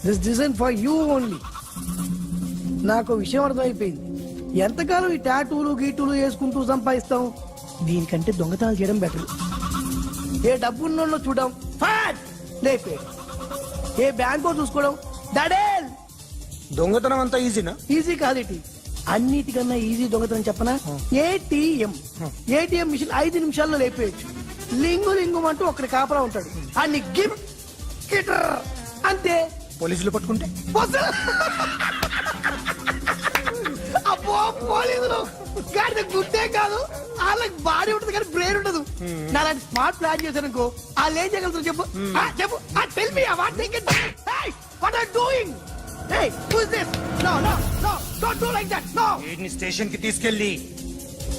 This design for you only. నాకు విషయం అర్థమైపోయింది. ఎంతకాలం ఈ టాటూలు గీటూలు వేసుకుంటూ సంపాదిస్తాం? దీనికంటే దొంగతనాలు చేయడం బెటర్. ఏ డబ్బున్నోళ్ళు చూడడం ఫాట్ లేపే, ఏ బ్యాంకో చూసుకోవడం దడేల్. దొంగతనం అంతా ఈజీనా? ఈజీ కాదేటి, అన్నిటికన్నా ఈజీ దొంగతనం చెప్పనా? ఏటీఎం మిషన్ 5 నిమిషాల్లో లేపేయచ్చు. లింగు లింగు అంటూ ఒకటి కాపలా ఉంటాడు, అన్ని గిమ్ గిటర్ అంతే. పోలీసులు పట్టుకుంటే అబ్బో పోలీసులు గాడి గుడ్డే కాదు, వాళ్ళకి బాడీ ఉంటుంది కానీ బ్రెయిన్ ఉండదు. నాలాంటి స్మార్ట్ ప్లాన్ చేశాను అనుకో, వాళ్ళు ఏం చేయగలుగుతారు చెప్పు? చెప్పు, tell me what they can. Hey, what are doing? Hey, who is this? No no no, don't do like that. No, వీడిని స్టేషన్ కి తీసుకెళ్ళి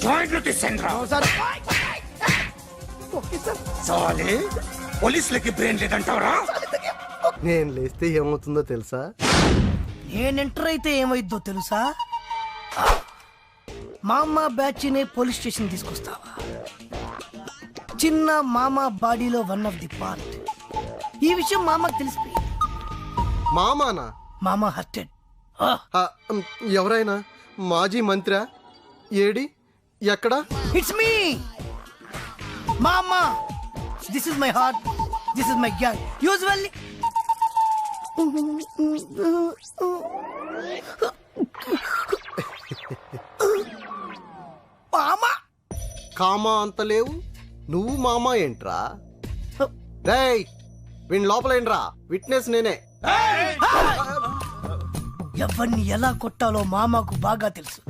జాయింట్లు తీసేంద్రా. Sir okay sir. సాలే పోలీసులకి బ్రెయిన్ లేదంటావరా? నేను లేస్తే ఏమవుతుందో తెలుసా? నేను ఎంటర్ అయితే ఏమైద్దో తెలుసా? మామా బ్యాచ్ నే పోలీస్ స్టేషన్ తీసుకొస్తావా? చిన్న మామా బాడీలో 1 ఆఫ్ ది పార్ట్. ఈ విషయం మామకు తెలిసిపోయింది. మామానా? మామా హర్టెడ్. ఎవరైనా మాజీ మంత్రా? ఏడి? ఎక్కడా? ఇట్స్ మీ మామా. This is my heart, this is my gang. Usually మామా కామా అంత లేవు, నువ్వు మామా ఏంట్రా? రేయ్, వీణ్ లోపలేంట్రా? విట్నెస్ నేనే. ఎవరిని ఎలా కొట్టాలో మామాకు బాగా తెలుసు.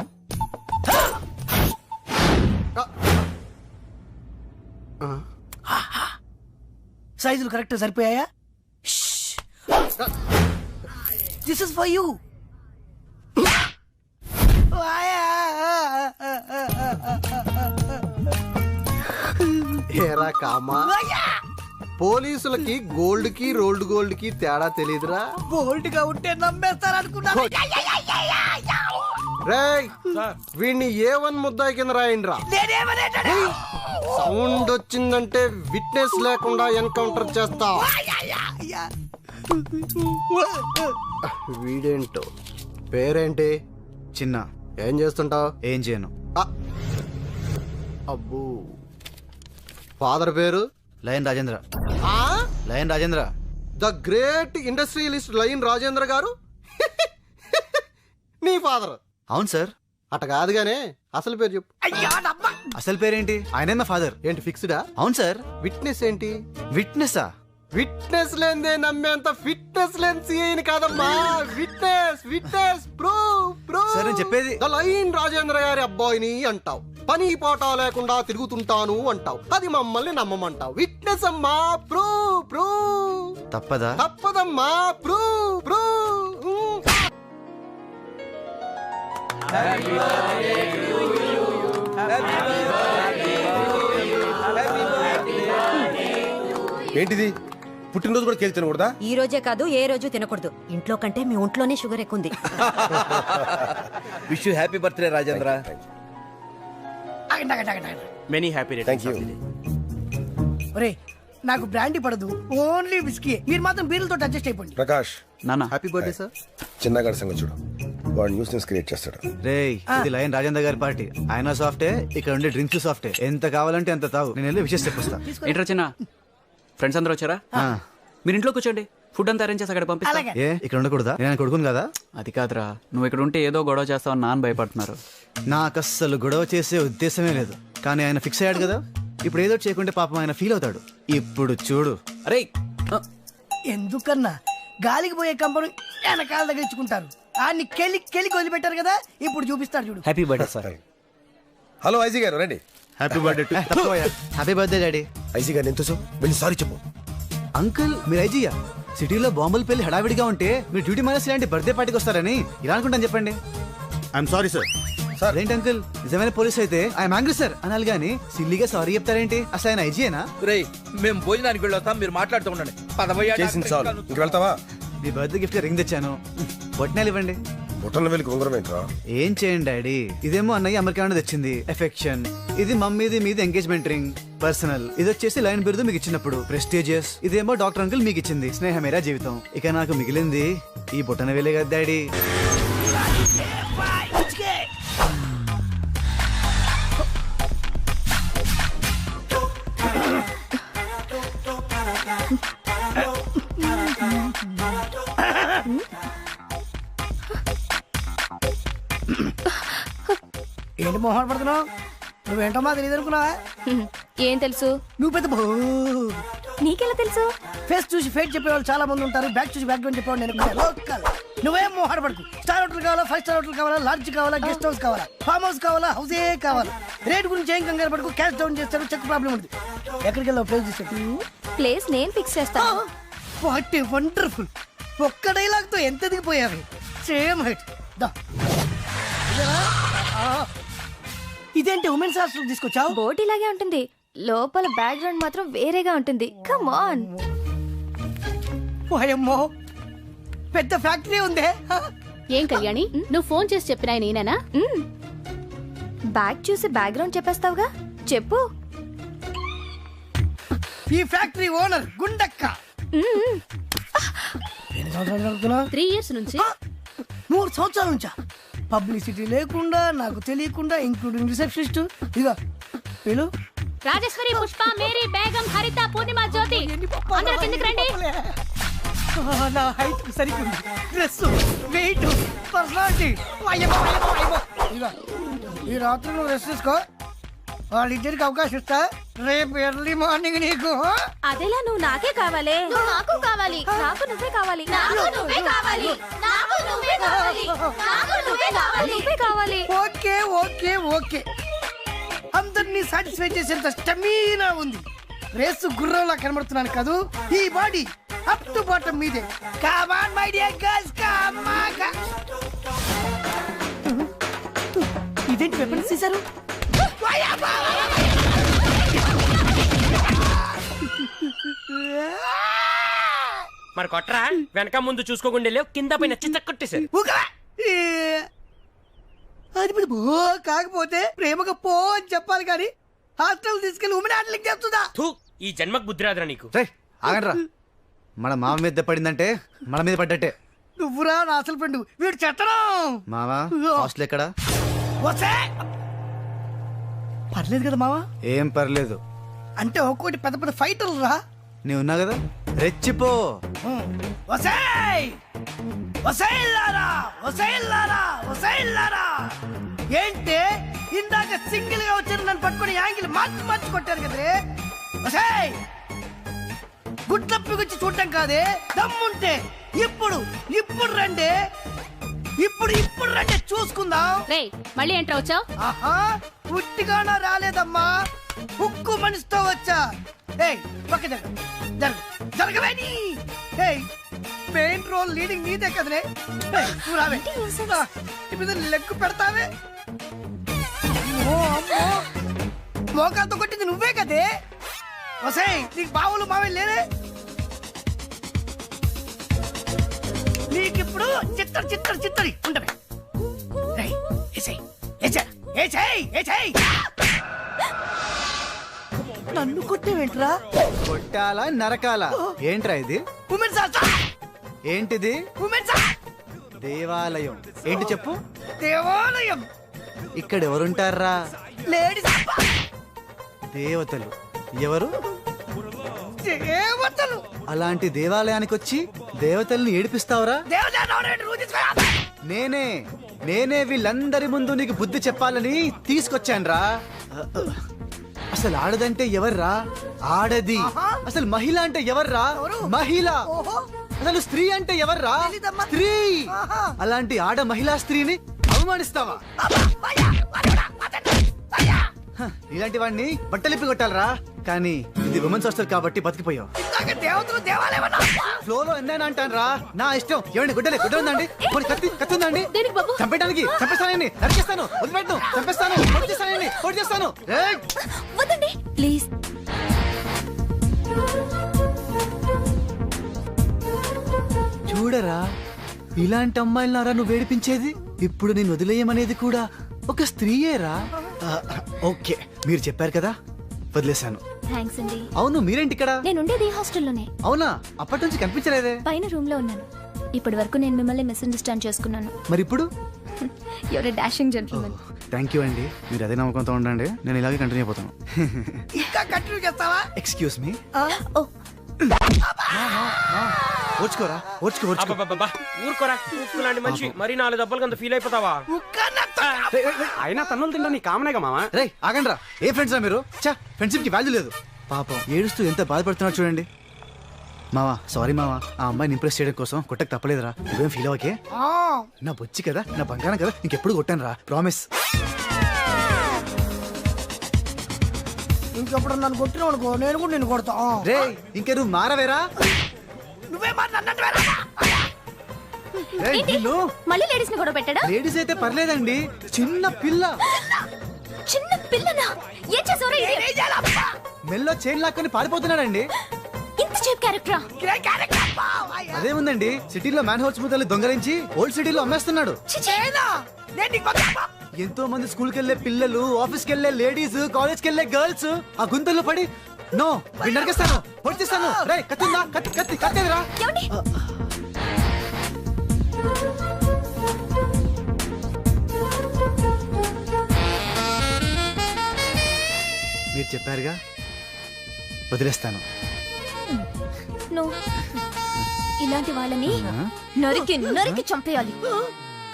సైజులు కరెక్ట్ సరిపోయాయా? This is for you. ఏరా కామా, పోలీసులకి గోల్డ్ కి రోల్డ్ కి తేడా తెలియదురా? బోల్డ్ గా ఉంటే నమ్మేస్తారనుకున్నాను. రేయ్, వీడిని A1 ముద్దాయి కింద రాయండిరా. సౌండ్ వచ్చిందంటే విట్నెస్ లేకుండా ఎన్కౌంటర్ చేస్తా. వీడేంటో పేరేంటి? చిన్న. ఏం చేస్తుంటావు? ఏం చేయను. అబ్బో, ఫాదర్ పేరు? Lion Rajendra. Lion Rajendra, the great industrialist lion Rajendra గారు నీ ఫాదర్? అవును సార్. అట కాదుగానే అసలు పేరు చెప్పు. అసలు పేరేంటి? ఆయనే మా ఫాదర్. ఏంటి ఫిక్స్డా? అవును సార్. విట్నెస్ ఏంటి? విట్నెసా? విట్నెస్ లేదే నమ్మేంత ఫిట్నెస్ లేని సిఐని కాదమ్మా. Witness witness proof. సార్ నేను చెప్పేది. ద లయన్ రాజేంద్ర గారి అబ్బాయిని అంటావు, పని పాట లేకుండా తిరుగుతుంటాను అంటావు, అది మమ్మల్ని నమ్మమంటావు. విట్నెస్ అమ్మా, ప్రూఫ్. తప్పదా? తప్పదమ్మా, ప్రూఫ్. ఏంటిది? పుట్టినరోజు కూడా కేక్ తినకూడదా? ఈ రోజే కాదు, ఏ రోజు తినకూడదు. ఇంట్లో కంటే మీ ఒంట్లోనే షుగర్ ఎక్కువ ఉంది. Wish you happy birthday Rajendra. Many happy returns. ఒరే, నాకు బ్రాండీ పడదు, ఓన్లీ విస్కీ. మీరు మాత్రం బీర్లతో అడ్జస్ట్ అయిపోండి. ప్రకాష్, నాన్న హ్యాపీ బర్త్డే సార్. చిన్నగాడి సంగతి చూడు, వాడు న్యూస్ క్రియేట్ చేస్తాడు. రేయ్, ఇది లయన్ రాజేంద్ర గారి పార్టీ. ఆయన సాఫ్టే, ఇక్కడ ఉండే డ్రింక్స్ సాఫ్టే. ఎంత కావాలంటే ఎంత తావు. నేను వెళ్ళి విషయం చెప్పొస్తా. ఏంట్రా చిన్న, ఫ్రెండ్స్ అందరూ వచ్చారా? మీరు ఇంట్లో కూర్చోండి, ఫుడ్ అంతా అరేంజ్ చేసి అక్కడ పంపిస్తా. ఏ ఇక్కడ ఉండకూడదా? నేను కొడుకును కదా. అది కాదురా, నువ్వు ఇక్కడ ఉంటే ఏదో గొడవ చేస్తావని నాన్న భయపడుతున్నారు. నాకు అస్సలు గొడవ చేసే ఉద్దేశమే లేదు. కానీ ఆయన ఫిక్స్ అయ్యాడు కదా, ఇప్పుడు ఏదో చేయకుంటే పాపం ఆయన ఫీల్ అవుతాడు. ఇప్పుడు చూడు. అరే ఎందుకన్నా గాలికి పోయే కంపను వెనకాల దగ్గర ఇచ్చుకుంటారు. ఆడిని కెలికి వదిలిపెట్టారు కదా, ఇప్పుడు చూపిస్తాడు చూడు. Happy birthday sir. Hello IG గారు, రండి. Happy birthday. Happy birthday daddy. IG గారు ఎంతో వెళ్ళి సారీ చెప్పు. అంకుల్, మీరు ఐజీయా? సిటీలో బాంబులు పెళ్లి హడావిడిగా ఉంటే మీరు డ్యూటీ మానేసి ఇలాంటి బర్త్డే పార్టీకి వస్తారని ఇలా అనుకుంటాను చెప్పండి. I'm sorry sir. ఏంటి అంకుల్, నిజమైన పోలీస్ అయితే ఐఎమ్ యాంగ్రీ సార్ అనాలి గానీ సిల్లీగా సారీ చెప్తారేంటి? అసలు ఆయన ఐజీయేనా? రేయ్, మేము భోజనానికి వెళ్ళొస్తాం, మీరు మాట్లాడుతూ ఉండండి. చేసింది చాలు, ఇంక వెళ్తావా? మీ బర్త్డే గిఫ్ట్ రింగ్ తెచ్చాను, బొట్నాలు ఇవ్వండి. బుట్టల వెళ్ళి ఉంగరం ఏంట్రా? ఏం చేయండి డాడీ, ఇదేమో అన్నయ్య అమెరికా నుండి తెచ్చింది ఎఫెక్షన్, ఇది మమ్మీది మీది ఎంగేజ్మెంట్ రింగ్. పర్సనల్. ఇది వచ్చేసి లైన్ బిరుదు మీకు ఇచ్చినప్పుడు ప్రెస్టీజియస్. ఇదేమో డాక్టర్ అంకుల్ మీకు ఇచ్చింది స్నేహమేరా జీవితం. ఇక నాకు మిగిలింది ఈ బొటన వేలే కదా డాడీ. ఏంటి మొహం పడుతున్నావు? నువ్వేంటో మా తెలియదు అనుకున్నావా? ఏం తెలుసు? నువ్వు పెద్ద నీకెలా తెలుసు? ఫేస్ చూసి ఫేట్ చెప్పేవాళ్ళు చాలా మంది ఉంటారు, బ్యాక్ చూసి బ్యాక్ గ్రౌండ్ చెప్పేవాళ్ళు నేను లోకల్. నువ్వేం మోహాడ పడుకు. స్టార్ హోటల్ కావాలా, 5 స్టార్ హోటల్ కావాలా, లాడ్జ్ కావాలా, గెస్ట్ హౌస్ కావాలా, ఫామ్ హౌస్ కావాలా, హౌసే కావాలా, రేట్ గురించి ఏం కంగారు పడుకు. క్యాష్ డౌన్ చేస్తాడు, చెక్ ప్రాబ్లం ఉంది. ఎక్కడికి వెళ్ళావు? ప్లేస్ చేస్తాడు. ప్లేస్ నేను ఫిక్స్ చేస్తాను. What a wonderful. ఒక్క డైలాగ్ తో ఎంత దిగిపోయావి. Same height. దా ఇదేంటి ఉమెన్స్ హాస్టల్ తీసుకొచ్చావు? బోట్ ఇలాగే ఉంటుంది, లోపల బ్యాక్గ్రౌండ్ మాత్రం వేరేగా ఉంటుంది. Come on. ఓయమ్మో పెద్ద ఫ్యాక్టరీ ఉందే. ఏం కళ్యాణి, నువ్వు ఫోన్ చేసి చెప్పినా నేనేనా? బ్యాక్ చూసి బ్యాక్గ్రౌండ్ చెప్పేస్తావుగా, చెప్పు. ఈ ఫ్యాక్టరీ ఓనర్ గుండక్క. 3 years నుంచి. 3 సంవత్సరాల నుంచా? పబ్లిసిటీ లేకుండా, నాకు తెలియకుండా, ఇంక్లూడింగ్ రిసెప్షనిస్ట్. ఇక వీళ్ళు రాజేశ్వరి, పుష్ప, మేరీ, బేగం, హరిత, పూర్ణిమ, జ్యోతి అందరూ కిందకి రండి. నా హైట్ సరిగ్గా డ్రెస్, వెయిట్, పర్సనాలిటీ. ఇక ఈ రాత్రి నువ్వు రెస్ట్ తీసుకో. వాళ్ళిద్దరికి అవకాశం ఇస్తా. రేపు ఎర్లీ మార్నింగ్ నీకు. అదేలా నువ్వు నాకే కావాలి. నాకు కావాలి. నాకు నువ్వే కావాలి. నాకు నువ్వే కావాలి. నాకు నువ్వే కావాలి. నాకు నువ్వే కావాలి. నువ్వే కావాలి. Okay okay okay. అందరినీ సాటిస్ఫై చేసేంత స్టమీనా ఉంది. రేసు గుర్రంలా కనబడుతున్నాను కాదు. ఈ బాడీ అప్ టు బాటం మీదే. Come on my dear girls, come on. ఇదేంటి వెపన్స్ తీశారు? మరి కొట్రా, వెనక ముందు చూసుకోకుండా లేవు, కింద పైన చిత్త కొట్టేశారు. అది పో కాకపోతే ప్రేమగా పో అని చెప్పాలి కానీ హాస్టల్ తీసుకెళ్లి ఉమెన్ హ్యాండ్లింగ్ చేస్తుందా? ఈ జన్మకు బుద్ధి రాదురా నీకు. ఆగండ్రా, మన మామ మీద పడిందంటే మన మీద పడ్డట్టే. నువ్వురా నా అసలు ఫ్రెండ్. వీడు చెత్తనం. మామా హాస్టల్ ఎక్కడ? పర్లేదు కదా మావా? ఏం పర్లేదు అంటే ఒక్కోటి పెద్ద పెద్ద ఫైటర్లు రా. నీవు ఉన్నా కదా, రెచ్చిపో. ఏంటి ఇందాక సింగిల్ గా వచ్చారు, నన్ను పట్టుకుని యాంగిల్ మార్చి మార్చి కొట్టారు కదరే. గుట్లప్పికొచ్చి చూడటం కాదే, దమ్ముంటే ఇప్పుడు ఇప్పుడు రండి. ఇప్పుడు ఇప్పుడు రండి, చూసుకుందాం. మళ్ళీ ఎంటర్ వచ్చావు? ఆహా, పుట్టిగానా రాలేదమ్మా, ఉక్కు మనిషితో వచ్చా. పక్క జరగవేని. మెయిన్ రోల్ లీడింగ్ నీదే కదనే. రావే, ఇప్పుడు లెగ్గు పెడతావే. మోకాలతో కొట్టింది నువ్వే కదే. వసే నీకు బావులు మావే లేదే. నీకిప్పుడు చిత్తడి చిత్తడి చిత్తడి ఉండవే. నన్ను కొట్టేవేంట్రా? కొట్టాలా నరకాలా? ఏంట్రా ఇది? ఉమెన్స్ ఏంటిది? ఉమెన్స్ దేవాలయం. ఏంటి చెప్పు? దేవాలయం. ఇక్కడ ఎవరుంటారా? లేడీస్. దేవతలు. ఎవరు? దేవతలు. అలాంటి దేవాలయానికి వచ్చి దేవతల్ని ఏడిపిస్తావురా? నేనే వీళ్ళందరి ముందు నీకు బుద్ధి చెప్పాలని తీసుకొచ్చాన్రా. అసలు ఆడదంటే ఎవర్రా? ఆడది. అసలు మహిళ అంటే ఎవర్రా? మహిళ. అసలు స్త్రీ అంటే ఎవర్రా? స్త్రీ. అలాంటి ఆడ మహిళా స్త్రీని అవమానిస్తావా? ఇలాంటి వాడిని బట్టలిప్పి కొట్టాలరా. కానీ ఇది ఉమెన్స్ హాస్టల్ కాబట్టి బతికిపోయావు. ఫ్లోలో ఎన్నైనా అంటాను రా, నా ఇష్టం. ఏమండి గుడ్డలే గుడ్డ ఉందండి? కత్తి ఉందండి? చంపేయడానికి చంపేస్తానండి, నరికేస్తాను, వదిలిపెట్టను, చంపేస్తాను, పొడి చేస్తాను. ప్లీజ్. చూడరా, ఇలాంటి అమ్మాయిలనారా నువ్వు వేడిపించేది? ఇప్పుడు నేను వదిలేయమనేది కూడా ఒక స్త్రీయేరా. ఓకే, మీరు చెప్పారు కదా, వదిలేశాను. థ్యాంక్స్ అండి. అవును మీరేంటి ఇక్కడ? నేను ఉండేది ఈ హాస్టల్లోనే. అవునా, అప్పటి నుంచి కనిపించలేదే. పైన రూమ్ లో ఉన్నాను. ఇప్పటి వరకు నేను మిమ్మల్ని మిస్అండర్స్టాండ్ చేసుకున్నాను. మరి ఇప్పుడు? Your dashing gentlemen. Thank you అండి, మీరు అదే నమ్మకంతో ఉండండి, నేను ఇలాగే కంటిన్యూ అయిపోతాను. ఇంకా కంటిన్యూ చేస్తావా? Excuse me. ఓ ఓర్చుకోరా, ఓర్చుకో. అబ్బబ్బబ్బా, ఊరుకోరా లాంటి మనిషి మరి 4 దెబ్బలు అంత ఫీల్ అయిపోతావా? అయినా తన్నులు తింటా నీ కామనేగా మామ. రే ఆగండ్రా, ఏ ఫ్రెండ్స్ రా మీరు? చా, ఫ్రెండ్షిప్ కి వాల్యూ లేదు. పాపం ఏడుస్తూ ఎంత బాధపడుతున్నాడు చూడండి. మావా సారీ మావా, ఆ అమ్మాయిని ఇంప్రెస్ చేయడం కోసం కొట్టకు తప్పలేదురా. నువ్వేం ఫీల్ అవ్వకే, నా బొచ్చి కదా, నా బంగారం కదా, ఇంకెప్పుడు కొట్టాను రా, ప్రామిస్. ఇంకెప్పుడు నన్ను కొట్టినావు అనుకో, నేను కూడా నిన్ను కొడతా. రే ఇంకే నువ్వు మారవేరా. నువ్వే ఏంటి? మళ్ళీ లేడీస్ ని గొడవ పెట్టాడా? లేడీస్ అయితే పర్లేదండి, చిన్న పిల్ల. చిన్న పిల్లనా? ఏం చేసావురా ఇది? మెల్లో చైన్ లాక్కొని పారిపోతున్నాడండి. ఇంత చీప్ క్యారెక్టరా? అదేముందండి, సిటీలో మ్యాన్ హౌస్ ముద్దలు దొంగరించి ఓల్డ్ సిటీలో అమ్మేస్తున్నాడు. ఎంతో మంది స్కూల్ కెళ్లే పిల్లలు, ఆఫీస్ కెళ్లే లేడీస్, కాలేజ్ కెళ్లే గర్ల్స్ ఆ గుంతల్లో పడి నో నరికేస్తాను, పొడిచేస్తాను. రే కత్తిందా, కత్తి కత్తి కత్తేదిరా. మీరు చెప్పారుగా, వదిలేస్తాను. ఇలాంటి వాళ్ళని నరికి నరికి చంపేయాలి.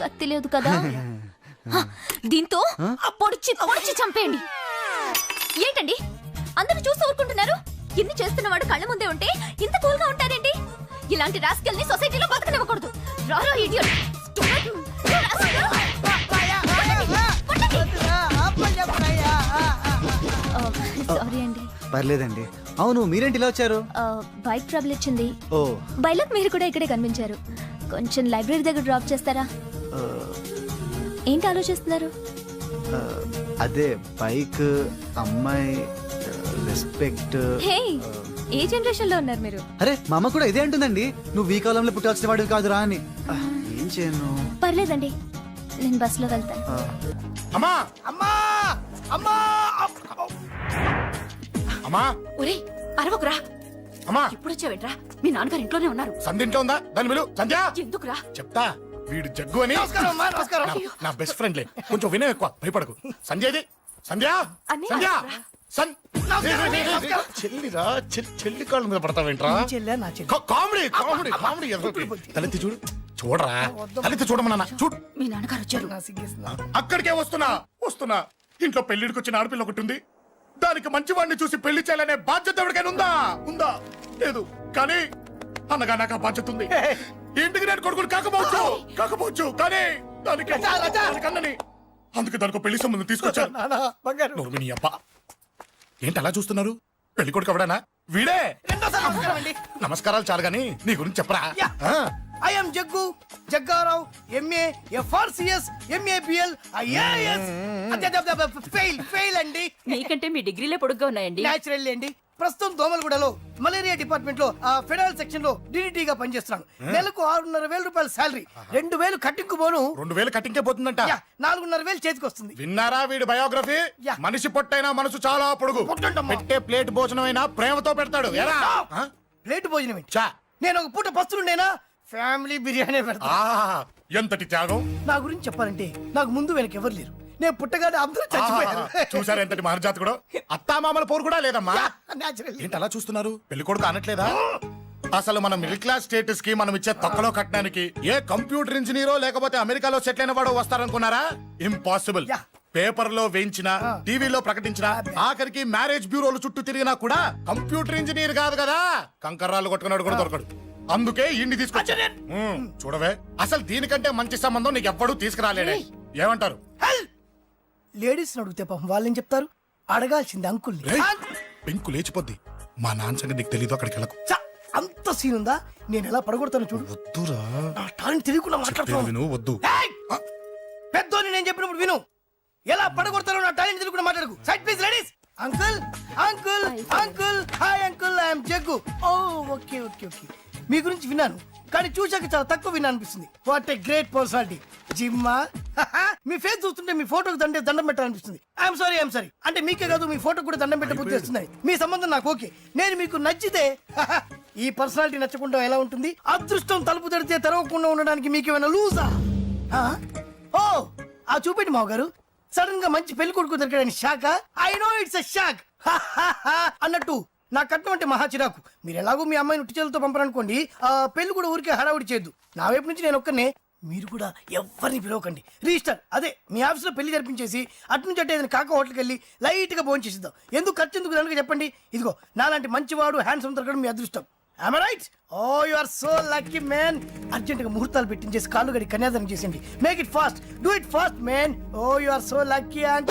కత్తి లేదు కదా, దీంతో పొడిచి పొడిచి చంపేయండి. ఏంటండి అందరూ చూస్తూ ఊరుకుంటున్నారు? ఇన్ని చేస్తున్నవాడు కళ్ళ ముందే ఉంటే ఇంత కూల్ గా ఉంటారేంటి? ఇలాంటి రాస్కెల్ ని సొసైటీలో బతకనివ్వకూడదు. రారో ఇడియట్. సారీ అండి. పర్లేదండి. అవును మీరేంటి ఇలా వచ్చారు? బైక్ ట్రబుల్ ఇచ్చింది. ఓ బైలక్ మీరు కూడా ఇక్కడే కనిపించారు. కొంచెం లైబ్రరీ దగ్గర డ్రాప్ చేస్తారా? ఏంటి ఆలోచిస్తున్నారు? అదే బైక్, అమ్మాయి, రెస్పెక్ట్. హే, ఏ జనరేషన్ లో ఉన్నారు మీరు? అరే మా అమ్మ కూడా ఇదే అంటుందండి, నువ్వు ఈ కాలంలో పుట్టాల్సిన వాడివి కాదురా అని. ఏం చేయను? పర్లేదండి, నేను బస్ లో వెళ్తాను. అమ్మా అమ్మా అమ్మా అమ్మా ఒరే అరవకురా. అమ్మా ఇప్పుడు వచ్చావేంట్రా? మీ నాన్నగారు ఇంట్లోనే ఉన్నారు. సంధ్య ఇంట్లో ఉందా? దాని విలు. సంధ్య ఎందుకురా? చెప్తా, వీడు జగ్గు అని నమస్కారం. నా బెస్ట్ ఫ్రెండ్లే, కొంచెం వినయం ఎక్కువ, భయపడకు. సంధ్యది సంధ్య అన్నయ్య, సంధ్య నమస్కారం. చెల్లిరా, చెల్లి కాళ్ళ మీద పడతావేంట్రా? చెల్లె నా చెల్లి. కామెడీ కామెడీ కామెడీ తలెత్తి చూడు, చూడరా, తలెత్తి చూడమన్నా, చూడు. మీ నాన్నగారు వచ్చారు. అక్కడికే వస్తున్నా వస్తున్నా. ఇంట్లో పెళ్లిడికి వచ్చిన ఆడపిల్ల ఒకటి ఉంది. దానికి మంచివాడిని చూసి పెళ్లి చేయాలనే బాధ్యత ఎవరికైనా ఉందా? ఉందా? లేదు. కానీ అన్నగా నాకు ఆ బాధ్యత ఉంది. ఇంటికి నేను కొడుకుని కాకపోవచ్చు కానీ దానికి అన్నని, అందుకే దానికి పెళ్లి సంబంధం తీసుకొచ్చాను. నోరు నీ అబ్బా. ఏంటి అలా చూస్తున్నారు? పెళ్లి కొడుకు ఎవడనా? వీడే. నమస్కారాలు చాలు గాని నీ గురించి చెప్పరా. I'm Jaggu Jaggarao, MA FRCS, MABL, IAS. Fail అండి. మీకంటే మీ డిగ్రీలే పొడుగ్గా ఉన్నాయండి. న్యాచురల్ అండి. ప్రస్తుతం దోమలగూడలో మలేరియా డిపార్ట్మెంట్ లో ఫెడరల్ సెక్షన్ లో DDT గా పనిచేస్తున్నాను. నెలకు 6,500 రూపాయల శాలరీ, 2,000 కట్టింగ్ పోను. 2,000 కట్టింకే పోతుందంట. 4,500 చేతికి వస్తుంది. విన్నారా వీడి బయోగ్రఫీ? మనిషి పొట్టైనా మనసు చాలా పొడుగు. పెట్టే ప్లేట్ భోజనం అయినా ప్రేమతో పెడతాడు. ప్లేట్ భోజనం ఏంటి? నేను ఒక పూట పస్తులుండేనా, ఫ్యామిలీ బిర్యానీ పెడతా. ఎంతటి త్యాగం! నా గురించి చెప్పాలంటే నాకు ముందు వెనక ఎవరు లేరు. నేను పుట్టగానే అందరూ చచ్చిపోయారు. చూసారు ఎంతటి మహర్జాత్ కూడా. అత్తామామల పోరు కూడా లేదమ్మా. న్యాచురల్. ఏంటి అలా చూస్తున్నారు? పెళ్లి కొడుకు అనట్లేదా? అసలు మన మిడిల్ క్లాస్ స్టేటస్ కి మనం ఇచ్చే తక్కువలో కట్టడానికి ఏ కంప్యూటర్ ఇంజనీరో లేకపోతే అమెరికాలో సెటిల్ అయిన వాడు వస్తారనుకున్నారా? ఇంపాసిబుల్. పేపర్ లో వేయించిన, టీవీలో ప్రకటించిన, ఆఖరికి మ్యారేజ్ బ్యూరోలు చుట్టూ తిరిగినా కూడా కంప్యూటర్ ఇంజనీర్ కాదు కదా, కంకర్రాలు కొట్టుకున్నాడు కూడా దొరకడు. అందుకే ఇండి తీసుకొచ్చా. చూడవే, అసలు దీనికంటే మంచి సంబంధం నీకు ఎవ్వడూ తీసుకురాలేడే. ఏమంటారు? లేడీస్ అడిగితే పాపం వాళ్ళేం చెప్తారు? అడగాల్సింది అంకుల్ని. పెంకు లేచిపోద్ది. మా నాన్న సంగతి నీకు తెలీదు, అక్కడికి వెళ్ళకు. అంత సీన్ ఉందా? నేను ఎలా పడగొడతాను చూడు. వద్దురా, నా టాలెంట్ తెలియకుండా మాట్లాడుతున్నాను. వద్దు. పెద్దోని నేను చెప్పినప్పుడు విను. ఎలా పడగొడతారో నా టాలెంట్ తెలియకుండా మాట్లాడకు. Side please ladies. Uncle uncle uncle, hi uncle, I'm Jaggu. Oh okay okay okay. మీ గురించి విన్నాను, కానీ చూశాక చాలా తక్కువ విన్నా అనిపిస్తుంది. What a great personality. జిమ్మా మీ ఫేస్ చూస్తుంటే మీ ఫోటోకి దండం పెట్టాలనిపిస్తుంది. ఐఎమ్ సారీ అంటే మీకే కాదు మీ ఫోటో కూడా దండం పెట్టే బుద్ధి వస్తున్నాయి. మీ సంబంధం నాకు ఓకే, నేను మీకు నచ్చితే ఈ పర్సనాలిటీ నచ్చకుండా ఎలా ఉంటుంది? అదృష్టం తలుపు తెరితే తెరవకుండా ఉండడానికి మీకేమైనా లూజా? ఓ ఆ చూపెట్టి మావ గారు, సడన్ గా మంచి పెళ్లి కొడుకు దొరికాడని shock. I know it's a shock అన్నట్టు నా కట్నం అంటే మహా చిరాకు. మీరు ఎలాగో మీ అమ్మాయిని ఉట్టిచేలతో పంపరనుకోండి, ఆ పెళ్లి కూడా ఊరికే హడావుడి చేయొద్దు. నా వైపు నుంచి నేను ఒక్కనే, మీరు కూడా ఎవరిని పిలవకండి. రిజిస్టర్ అదే మీ ఆఫీస్లో పెళ్లి జరిపించేసి అటు నుంచి అంటే ఏదైనా కాక హోటల్కి వెళ్ళి లైట్ గా భోజనం చేసిద్దాం. ఎందుకు ఖర్చు ఎందుకు కనుక చెప్పండి. ఇదిగో నాలాంటి మంచివాడు హ్యాండ్సమ్ దొరకడం మీ అదృష్టం. Am I right? Oh, you are so lucky, man. అర్జెంటుగా ముహూర్తాలు పెట్టించేసి కాళ్ళు గడి కన్యాదానం చేసేయండి. Make it fast, do it fast, man. Oh, you are so lucky and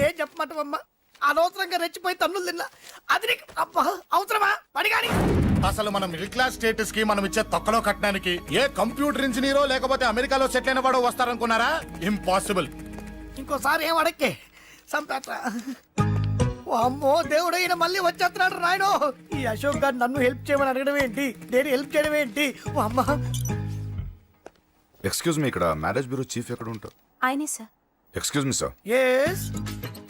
ఏం చెప్పమంటావమ్మా? అనవసరంగా రెచ్చిపోయి తన్నులు తిన్నా. అది నీకు అబ్బా అవసరమా? పడి కానీ అసలు మన మిడిల్ క్లాస్ స్టేటస్ కి మనం ఇచ్చే తొక్కలో కట్టడానికి ఏ కంప్యూటర్ ఇంజనీరో లేకపోతే అమెరికాలో సెటిల్ అయిన వాడు వస్తారనుకున్నారా? ఇంపాసిబుల్. ఇంకోసారి ఏం అడక్కే సంపేట. అమ్మో దేవుడు, ఈయన మళ్ళీ వచ్చేస్తున్నాడు రాయను. ఈ అశోక్ గారు నన్ను హెల్ప్ చేయమని అడగడం ఏంటి, నేను హెల్ప్ చేయడం ఏంటి? అమ్మ ఎక్స్క్యూజ్ మీ, ఇక్కడ మ్యారేజ్ బ్యూరో చీఫ్ ఎక్కడ ఉంటారు? ఆయనే sir. Excuse me sir. Yes.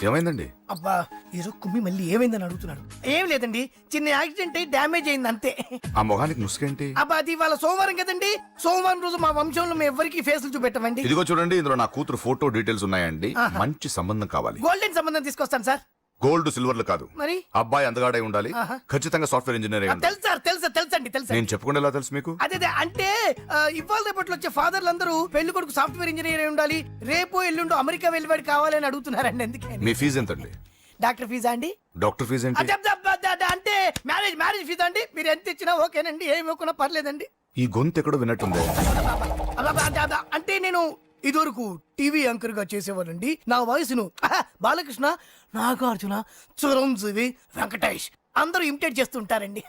ఏమైందండి? అబ్బా ఈరో కుమ్మి మళ్ళీ ఏమైందని అడుగుతున్నాడు. ఏం లేదండి, చిన్న యాక్సిడెంట్ అయి డ్యామేజ్ అయింది అంతే. ఆ మొహానికి ముసుకేంటి? అబ్బా అది ఇవాళ సోమవారం కదండి, సోమవారం రోజు మా వంశంలో మేము ఎవరికి ఫేసులు చూపెట్టమండి. ఇదిగో చూడండి, ఇందులో నా కూతురు ఫోటో డీటెయిల్స్ ఉన్నాయండి. మంచి సంబంధం కావాలి. గోల్డెన్ సంబంధం తీసుకొస్తాను సార్. గోల్డ్ సిల్వర్లు కాదు, మరి అబ్బాయి అందగాడై ఉండాలి. ఖచ్చితంగా సాఫ్ట్వేర్ ఇంజనీర్. తెలుసు సార్, తెలుసండి తెలుసు. నేను చెప్పకుండా ఎలా తెలుసు మీకు? అదే అంటే ఇవాళ రేపట్లో వచ్చే ఫాదర్లు అందరూ పెళ్లి కొడుకు సాఫ్ట్వేర్ ఇంజనీర్ అయి ఉండాలి, రేపు ఎల్లుండి అమెరికా వెళ్ళివాడు కావాలని అడుగుతున్నారండి. అందుకే. మీ ఫీజు ఎంతండి? డాక్టర్ ఫీజా అండి? డాక్టర్ ఫీజు ఏంటి? అంటే మ్యారేజ్ ఫీజా అండి. మీరు ఎంత ఇచ్చినా ఓకేనండి, ఏమి ఇవ్వకున్నా పర్లేదండి. ఈ గొంతు ఎక్కడో విన్నట్టుంది. అంటే నేను ఇదివరకు టీవీ యాంకర్ గా చేసేవాడండి. నా వయసును బాలకృష్ణ, నాగార్జున, చిరంజీవి, వెంకటేష్ అందరూ ఇమిటేట్ చేస్తుంటారండి.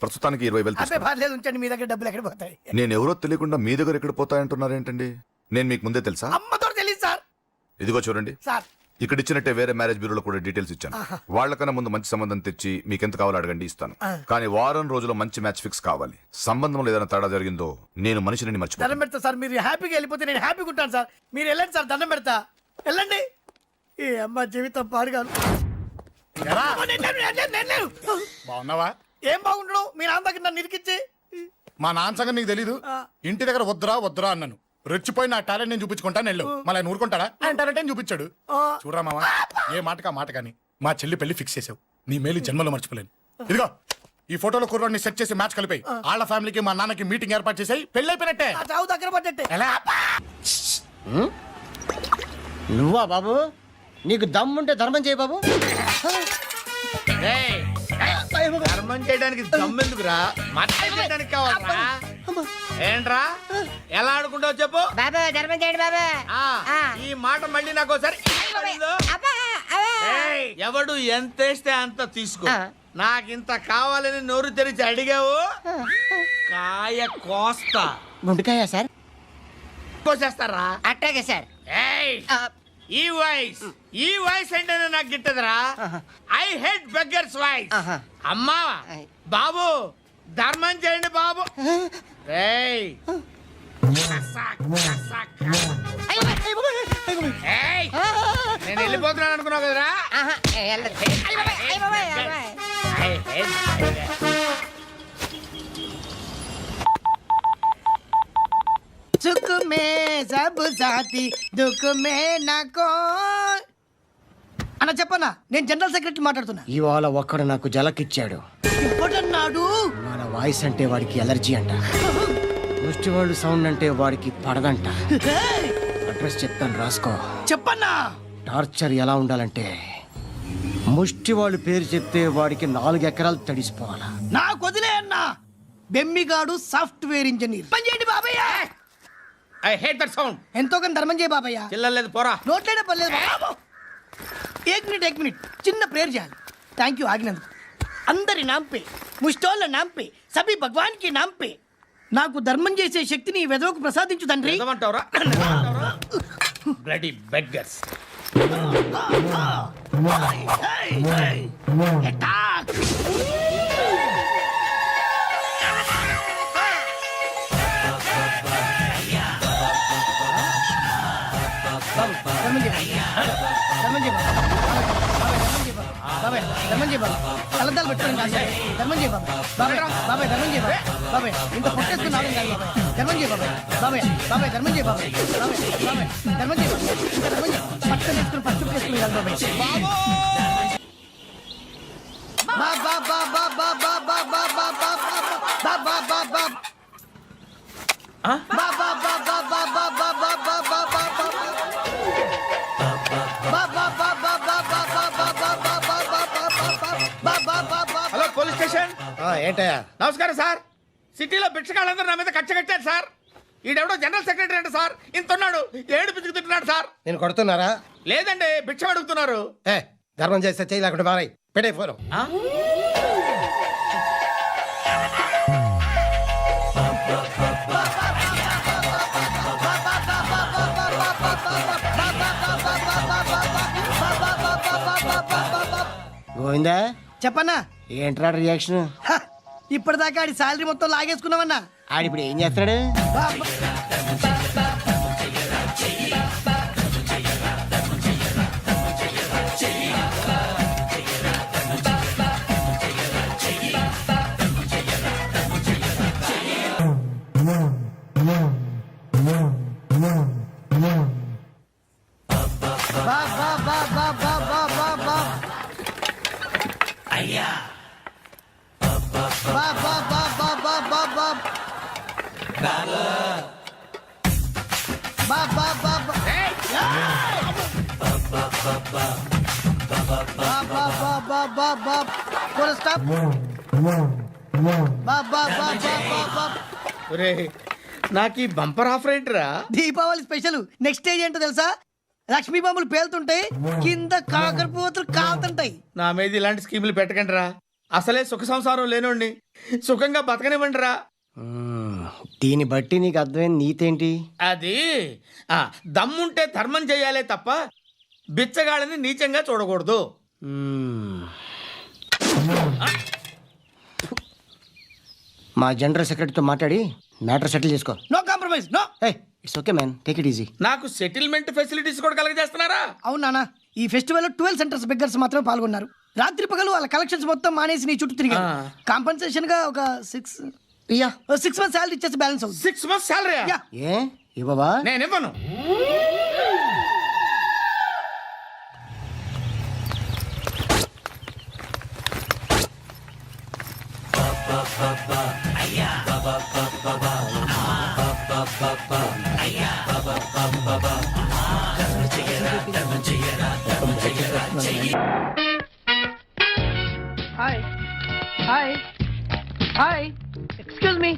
ప్రస్తుతానికి 20,000 అదే పర్లేదు, ఉంచండి. మీ దగ్గర డబ్బులు ఎక్కడ పోతాయి? నేను ఎవరో తెలియకుండా మీ దగ్గర ఎక్కడ పోతాయంటున్నారేంటండి? నేను మీకు ముందే తెలుసా? అమ్మతో తెలియదు సార్. ఇదిగో చూడండి సార్, ఇక్కడ ఇచ్చినట్టే వేరే మ్యారేజ్ బ్యూరోలో కూడా డీటెయిల్స్ ఇచ్చాను. వాళ్ళకన్నా ముందు మంచి సంబంధం తెచ్చి మీకు ఎంత కావాలో అడగండి, ఇస్తాను. కానీ వారం రోజుల్లో మంచి మ్యాచ్ ఫిక్స్ కావాలి. సంబంధంలో ఏదైనా తేడా జరిగిందో నేను మనిషిని మర్చిపోతాను. దండం పెడతా సార్. మీరు హ్యాపీగా వెళ్ళిపోతే నేను హ్యాపీగా ఉంటాను సార్. మీరు వెళ్ళండి సార్, దండం పెడతా. వెళ్ళండి. ఈ అమ్మ జీవితం పాడుగాను. బాగున్నావా? ఏం బాగుండడం? మీ నాన్న దగ్గర నన్ను ఇరికిచ్చి. మా నాన్న సంగతి నీకు తెలీదు. ఇంటి దగ్గర వద్దురా అన్నాను. రెచ్చిపోయి నా టాలెంట్ నేను చూపించుకుంటాను. వెళ్ళు. మళ్ళీ ఆయన ఊరుకుంటాడా? ఆయన టాలెంట్ చూపించాడు. చూడరా మావా, ఏ మాటకా మాట కానీ మా చెల్లి పెళ్లి ఫిక్స్ చేసావు. నీ మేలు జన్మలో మర్చిపోలేను. ఇదిగో ఈ ఫోటోలో కుర్రాడిని సెట్ చేసి మ్యాచ్ కలిపాయి. వాళ్ళ ఫ్యామిలీకి మా నాన్నకి మీటింగ్ ఏర్పాటు చేసాయి. పెళ్లి అయిపోయినట్టే. చావు దగ్గర పడ్డట్టే. ఎలా? నువ్వా బాబు? నీకు దమ్ముంటే ధర్మం చేయి బాబు. ధర్మం చేయడానికి దమ్మెందుకురా? చేయడానికి కావాలరా? ఏంట్రా ఎలా ఆడుకుంటావు చెప్పు బాబా. ధర్మం చేయండి బాబా. ఈ మాట మళ్ళీ నాకు ఒకసారి ఎవడు ఎంత వేస్తే అంత తీసుకో. నాకింత కావాలని నోరు తెరిచి అడిగావు, కాయ కోస్తా. గుండెకాయ సార్? కోసేస్తారా? అట్టాగే సార్. ఈ వాయిస్ ఏంటనే నాకు గిట్టదురా. I hate beggars voice. అమ్మా బాబు, ధర్మం చేయండి బాబు. నేను వెళ్ళిపోతున్నాను అనుకున్నావు కదరా? సుఖ మే సబ్ సాథీ దుఃఖ మే నాకో. అన్న చెప్పన్నా, నేను జనరల్ సెక్రటరీ మాట్లాడుతున్నా. ఇవాళ ఒక్కడు నాకు జలకిచ్చాడు. ఇప్పుడన్నాడు మన వాయిస్ అంటే వాడికి ఎలర్జీ అంట. ముష్టి వాళ్ళు సౌండ్ అంటే వాడికి పడదంట. అడ్రస్ చెప్తాను, రాసుకో. చెప్పన్నా. టార్చర్ ఎలా ఉండాలంటే ముష్టి వాళ్ళు పేరు చెప్తే వాడికి 4 ఎకరాలు తడిసిపోవాలా. నాకు వదిలే అన్నా. బెమ్మిగాడు సాఫ్ట్వేర్ ఇంజనీర్. పని చేయండి బాబయ్య. I hate that sound. ఎంతో కొంత ధర్మం చేయ బాబయ్య. చిల్లలేదు పోరా. నోట్లేనే పర్లేదు బాబు. एक मिनट చిన్న ప్రేయర్ చేయాలి. థ్యాంక్ యూ ఆగినందుకు. అందరి నామ్ పే, ముష్టోళ్ళ నామ్ పే, సభీ భగవాన్ కి నామ్ పే నాకు ధర్మం చేసే శక్తిని ఈ వెధవకు ప్రసాదించు తండ్రి. Bloody beggars. కలద్దాలు పెట్టుకోండి ధర్మం చేయ బాబాయ్ బాబాయ్ ధర్మం చేయ బాబాయ్ ఇంత పుట్టేసుకుని రావడం కాదు బాబాయ్ ధర్మం చేయ బాబాయ్ బాబాయ్ ధర్మం చేయ బాబాయ్ బాబాయ్ ధర్మం చేయ ఇంకా ధర్మం చేయ పట్టుకొని వేసుకుని పట్టు వేసుకుని కాదు హలో పోలీస్ స్టేషన్. ఏంటయ్యా? నమస్కారం సార్. సిటీలో భిక్షగాళ్ళందరూ నా మీద కక్ష కట్టారు సార్. ఈడెవడో జనరల్ సెక్రటరీ అంట సార్. ఇంత ఉన్నాడు, ఏడు పిచ్చుకు తింటున్నాడు సార్. నేను కొడుతున్నారా? లేదండి, భిక్ష అడుగుతున్నారు. ధర్మం చేస్తే చేయి లేకుండా మారాయి. పెట్టే ఫోన్. గోవిందా, చెప్పన్నా. ఏంట్రా రియాక్షన్? ఇప్పటిదాకా ఆడి శాలరీ మొత్తం లాగేసుకున్నామన్నా. ఆడిప్పుడు ఏం చేస్తాడు? నాకు ఈ బంపర్ ఆఫర్ ఏంటిరా? దీపావళి స్పెషల్. నెక్స్ట్ స్టేజ్ ఏంటో తెలుసా? లక్ష్మీ బాంబులు పేలుతుంటాయి, కింద కాకరపోతులు కాలుతుంటాయి. నా మీద ఇలాంటి స్కీములు పెట్టకండి రా. అసలే సుఖ సంసారం లేనోడిని సుఖంగా బతకనివ్వండి రా. దీన్ని బట్టి నీకు అర్థమైన నీతేంటి? అది దమ్ముంటే ధర్మం చేయాలే తప్ప బిచ్చగాళ్ళని నీచంగా చూడకూడదు. మా జనరల్ సెక్రటరీతో మాట్లాడి మ్యాటర్ సెటిల్ చేసుకో. No compromise, no. It's okay man, take it easy. నాకు సెటిల్మెంట్ ఫెసిలిటీస్ కూడా కలగజేస్తున్నారా? అవును నాన్న, ఈ ఫెస్టివల్ 12 సెంటర్స్ బెగ్గర్స్ మాత్రమే పాల్గొన్నారు. రాత్రి పగలు వాళ్ళ కలెక్షన్స్ మొత్తం మానేసి నీ చుట్టూ తిరిగారు. కాంపన్సేషన్ గా ఒక 6 months శాలరీ ఇచ్చేసి బ్యాలెన్స్ అవుతుంది. 6 months శాలరీ? ఏ ఇవ్వవా? నేను ఇవ్వను. Hi hi hi, excuse me,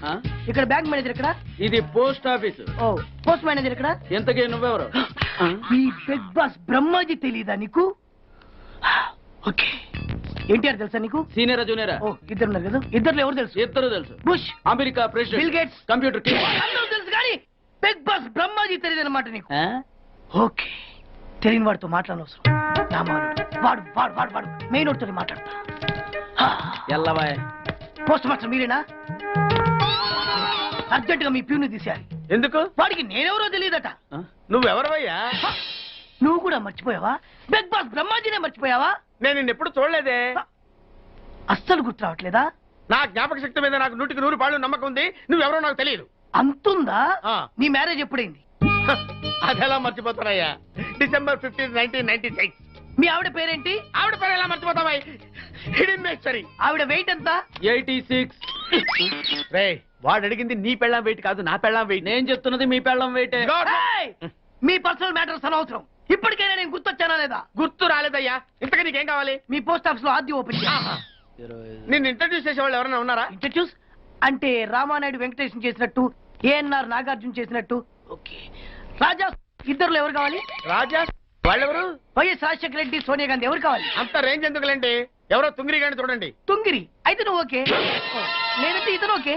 ఇక్కడ బ్యాంక్ మేనేజర్ ఇక్కడ? ఇది పోస్ట్ ఆఫీస్. ఓ, పోస్ట్ మేనేజర్ ఇక్కడ? ఎంతకే నువ్వెవరు? ఈ బిగ్ బాస్ బ్రహ్మాజీ తెలీదా నీకు? ఓకే, ఎన్టీఆర్ తెలుసా నీకు? సీనియరా జూనియరా? ఓ, ఇద్దరు ఉన్నారు కదా. ఇద్దరు ఎవరు తెలుసు? ఇద్దరు తెలుసు. Bush, America president, bill gates, computer king. అందరూ తెలుసు కానీ బిగ్ బాస్ బ్రహ్మాజీ తెలియదు అనమాట నీకు. ఓకే, తెలియని వాడితో మాట్లాడనవసరం. వాడు వాడు వాడు వాడు మెయిన్ వాడితో మాట్లాడతా. ఎల్లవాయ్. పోస్ట్ మాస్టర్ మీరేనా? అర్జెంట్ గా మీ ప్యూని తీసేయాలి. ఎందుకు? వాడికి నేనెవరో తెలియదట. నువ్వెవరవయ్యా? నువ్వు కూడా మర్చిపోయావా? బిగ్ బాస్ బ్రహ్మాజీనే మర్చిపోయావా? నేను నిన్నెప్పుడు చూడలేదే. అస్సలు గుర్తు రావట్లేదా? నా జ్ఞాపక శక్తి మీద నాకు 100% నమ్మకం ఉంది. నువ్వెవరో నాకు తెలియదు. అంతుందా? నీ మ్యారేజ్ ఎప్పుడైంది? అదెలా మర్చిపోతానయ్యా? December 15, 1996. మీ ఆవిడ పేరేంటి? ఆవిడ పేరు ఎలా మర్చిపోతావా? హిడింబేశ్వరి. ఆవిడ వెయిట్ ఎంత? 86. రే, వాడు అడిగింది నీ పెళ్ళాం వెయిట్ కాదు, నా పెళ్ళాం వెయిట్. నేను చెప్తున్నది మీ పెళ్ళం వెయిటే. మీ పర్సనల్ మ్యాటర్స్ అనవసరం. ఇప్పటికైనా నేను గుర్తొచ్చానా లేదా? గుర్తు రాలేదయ్యా. ఇంతకీ నీకేం కావాలి? మీ పోస్ట్ ఆఫీస్ లో ఆద్యం ఓపెన్ చేయాలి. నిన్ను ఇంట్రడ్యూస్ చేసే వాళ్ళు ఎవరైనా ఉన్నారా? ఇంట్రడ్యూస్ అంటే రామానాయుడు వెంకటేశం చేసినట్టు, ఏఎన్ఆర్ నాగార్జున చేసినట్టు. ఓకే, రాజా ఇద్దరులో ఎవరు కావాలి? రాజా వాళ్ళెవరు? వైఎస్ రాజశేఖర రెడ్డి, సోనియా గాంధీ ఎవరు కావాలి? అంత రేంజ్ ఎందుకులేండి, ఎవరో తుంగిరి గాని చూడండి. తుంగిరి అయితే నువ్వు ఓకే, నేనంటే ఇతను ఓకే.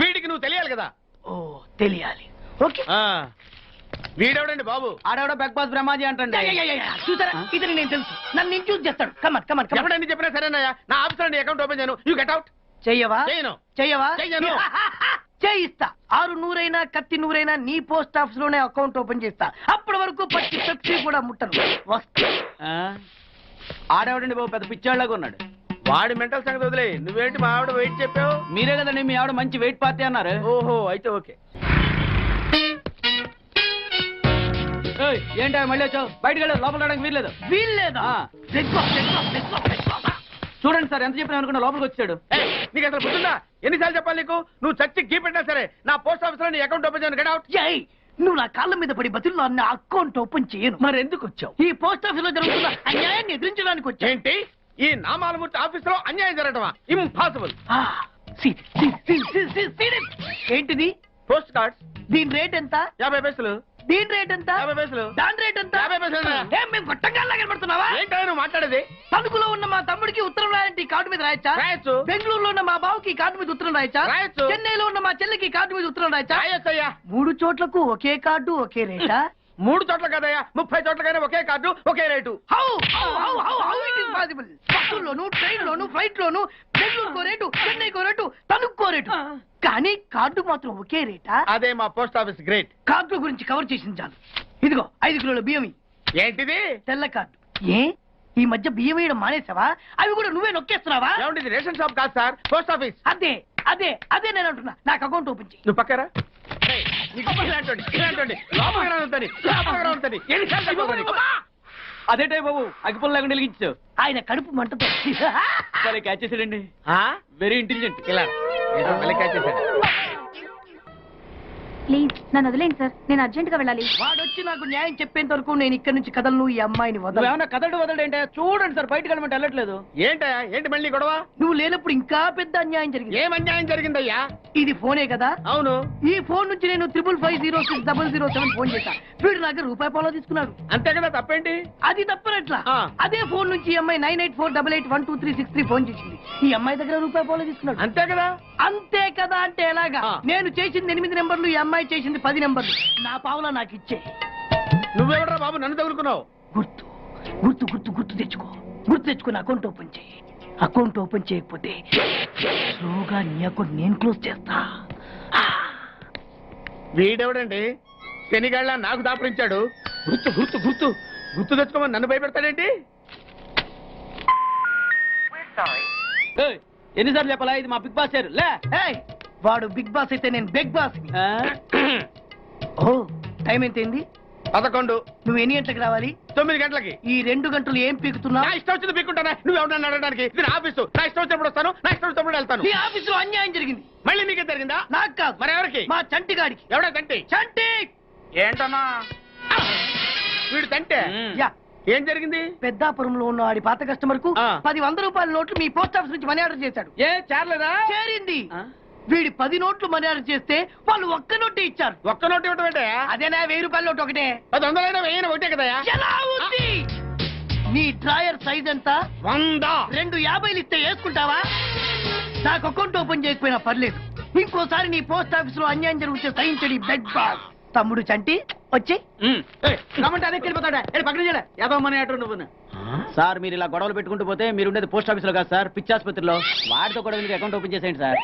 వీడికి నువ్వు తెలియాలి కదా. ఓ, తెలియాలి. ఓకే, వీడెవడండి బాబు? ఆడవిడ బిగ్ బాస్ బ్రహ్మాజీ అంటండి. చూసారా ఇతని నేను తెలుసు, నన్ను నేను చూసి చేస్తాడు. కమన్ కమన్ ఎవడండి చెప్పినా సరేనయ్యా, నా ఆఫీస్ అకౌంట్ ఓపెన్ చేయను. You get out. చెయ్యవా చేయను. చెయ్యవా చెయ్యను. చేయిస్తా. 600 కత్తి 100 నీ పోస్ట్ ఆఫీస్ లోనే అకౌంట్ ఓపెన్ చేస్తా. అప్పటి వరకు పచ్చి పెప్సీ కూడా ముట్టను. వస్తా. ఆడవిడండి బాబు పెద్ద పిచ్చాళ్ళగా ఉన్నాడు. వాడి మెంటల్ సంగతి వదిలే. నువ్వేంటి మా ఆవిడ వెయిట్ చెప్పావు? మీరే కదండి మీ ఆవిడ మంచి వెయిట్ పార్టీ అన్నారు. ఓహో అయితే ఓకే. ఏంటో మళ్ళీ వచ్చావు? బయటకు వెళ్ళి లోపల రావడానికి వీల్లేదు. వీల్లేదా? చూడండి సార్, ఎంత చెప్పినా అనుకున్నా లోపలికి వచ్చాడు. నీకు అసలు గుర్తుందా? ఎన్నిసార్లు చెప్పాలి నీకు? నువ్వు చచ్చి గీ పెట్టినా సరే నా పోస్ట్ ఆఫీస్ లో నీ అకౌంట్ ఓపెన్ చేయను. Get out. నువ్వు నా కాళ్ళ మీద పడి బతుల్లో నా అకౌంట్ ఓపెన్ చేయను. మరి ఎందుకు వచ్చావు? ఈ పోస్ట్ ఆఫీస్ లో జరుగుతున్న అన్యాయాన్ని ఎదిరించడానికి వచ్చా. ఏంటి ఈ నామాలమూర్తి ఆఫీస్ లో అన్యాయం జరగటమా? ఇంపాసిబుల్. ఏంటిది? Post cards. దీని రేట్ ఎంత? 50 పైసలు. దీని రేట్ ఎంత? 50 పైసలు. దాని రేట్ ఎంత? 50 పైసలు. మేము గొట్టంగా కనబడుతున్నావా? ఏంటో నువ్వు మాట్లాడేది? తణుకులో ఉన్న మా తమ్ముడికి ఉత్తరం రాయంటే ఈ కార్డు మీద రాయచ్చా? రాయొచ్చు. బెంగళూరులో ఉన్న మా బావుకి ఈ కార్డు మీద ఉత్తరం రాయచ్చా? రాయొచ్చు. చెన్నైలో ఉన్న మా చెల్లికి ఈ కార్డు మీద ఉత్తరం రాయచ్చా? రాయొచ్చయ్యా. 3 చోట్లకు ఒకే కార్డు ఒకే రేటా? 3 చోట్ల కదయ్యా, 30 చోట్లకైనా ఒకే కార్డు ఒకే రేటు. బస్సుల్లోను, ట్రైన్ లోను, ఫ్లైట్ లోను బెంగళూరుకో రేటు, చెన్నైకో రేటు, తణుక్కో రేటు. కానీ కార్డు మాత్రం ఒకే రేటా? అదే మా పోస్ట్ ఆఫీస్ గ్రేట్. కార్డు గురించి కవర్ చేసింది చాలు. ఇదిగో 5 కిలోల బియ్యం. ఏంటిది? తెల్ల కార్డు. ఏ ఈ మధ్య బియ్యం వేయడం మానేసావా? అవి కూడా నువ్వే నొక్కేస్తున్నావా? ఏమంటే రేషన్ షాప్ కాదు సార్, పోస్ట్ ఆఫీస్. అదే అదే అదే నేను అంటున్నా. నాకు అకౌంట్ ఓపెన్ చేయి. నువ్వు పక్కరా. అదేటే బాబు అగ్గిపుల్ల లేకుండా వెలిగించావు. ఆయన కడుపు మంటతో క్యాచ్ చేసాడండి. Very intelligent. ఇలా ప్లీజ్ నన్ను వదిలేండి సార్, నేను అర్జెంట్ గా వెళ్ళాలి. వాడొచ్చి నాకు న్యాయం చెప్పేంత వరకు నేను ఇక్కడి నుంచి కదలను. ఈ అమ్మాయిని వదలు. ఏమన్నా కదలడు వదలంటే చూడండి సార్, బయటకు వెళ్ళమంటే వెళ్ళట్లేదు. ఏంటయ్యా? ఏంటి మళ్ళీ గొడవ? నువ్వు లేనప్పుడు ఇంకా పెద్ద అన్యాయం జరిగింది. ఏం అన్యాయం జరిగిందయ్యా? ఇది ఫోనే కదా? అవును. ఈ ఫోన్ నుంచి నేను 555060007 ఫోన్ చేశా. వీడు నాకు ₹1 తీసుకున్నాడు. అంతే కదా, తప్పేంటి? అది తప్పనట్లా. అదే ఫోన్ నుంచి ఈ అమ్మాయి 9848812363 ఫోన్ చేసింది. ఈ అమ్మాయి దగ్గర ₹1 తీసుకున్నాడు. అంతే కదా? అంతే కదా అంటే ఎలాగా? నేను చేసింది 8 నెంబర్లు, ఈ అమ్మాయి చేసింది 10 నెంబర్లు. నా పావులా నాకు ఇచ్చే. నువ్వెవడరా బాబు నన్ను తగులుకున్నావు? గుర్తు గుర్తు గుర్తు గుర్తు తెచ్చుకో. గుర్తు తెచ్చుకుని అకౌంట్ ఓపెన్ చేయి. అకౌంట్ ఓపెన్ చేయకపోతే స్లోగా నీ అకౌంట్ నేను క్లోజ్ చేస్తా. వీడెవడండి శనిగాళ్ళ నాకు దాపరించాడు? గుర్తు గుర్తు గుర్తు గుర్తు తెచ్చుకోమని నన్ను భయపెడతాడేంటి? ఎన్నిసార్లు చెప్పాలా ఇది మా బిగ్ బాస్ సార్? లే వాడు బిగ్ బాస్ అయితే నేను బిగ్ బాస్. ఓ టైం ఎంతైంది? 11. నువ్వు ఎన్ని గంటలకు రావాలి? 9 గంటలకి. ఈ 2 గంటలు ఏం పీకుతున్నా? నా ఇష్టం వచ్చింది పీక్కుంటానా? నువ్వు ఎవరన్నా అడగడానికి? ఇది నా ఆఫీసు. నా ఇష్టం వచ్చినప్పుడు వస్తాను, నా ఇష్టం వచ్చినప్పుడు వెళ్తాను. ఈ ఆఫీసులో అన్యాయం జరిగింది. మళ్ళీ నీకే జరిగిందా? నాకు కాదు. మరి ఎవరికి? మా చంటి గాడికి. ఎవడా తంటి? చంటి ఏంటన్నా వీడు తంటే? యా. ఏం జరిగింది? పెద్దాపురంలో ఉన్న వాడి పాత కస్టమర్ కు 10 100 నోట్లు మీ పోస్ట్ ఆఫీస్ నుంచి మనీ ఆర్డర్ చేశాడు. ఏ చేరలేదా? చేరింది. వీడి 10 నోట్లు మనీ ఆర్డర్ చేస్తే వాళ్ళు ఒక్క నోటే ఇచ్చారు. ఒక్క నోటు ఇవ్వటం ఏంటా? అదేనా ₹1000 నోటు ఒకటే. 100 వెయ్యి ఒకటే కదా? ఎలా ఉంది? నీ డ్రాయర్ సైజ్ ఎంత? 100. 2 50 ఇస్తే వేసుకుంటావా? నాకు అకౌంట్ ఓపెన్ చేయకపోయినా పర్లేదు. ఇంకోసారి నీ పోస్ట్ ఆఫీస్ లో అన్యాయం జరిగితే సహించడి బెడ్ బాస్. తమ్ముడు చంటి వచ్చి రమ్మంటే అదే వెళ్ళిపోతాడా? పక్కన చేయలే యాదవమని అటు నువ్వు. సార్ మీరు ఇలా గొడవలు పెట్టుకుంటూ పోతే మీరు ఉండేది పోస్ట్ ఆఫీస్ లో కాదు సార్, పిచ్చాసుపత్రిలో. వాడితో కూడా మీకు అకౌంట్ ఓపెన్ చేసేయండి సార్.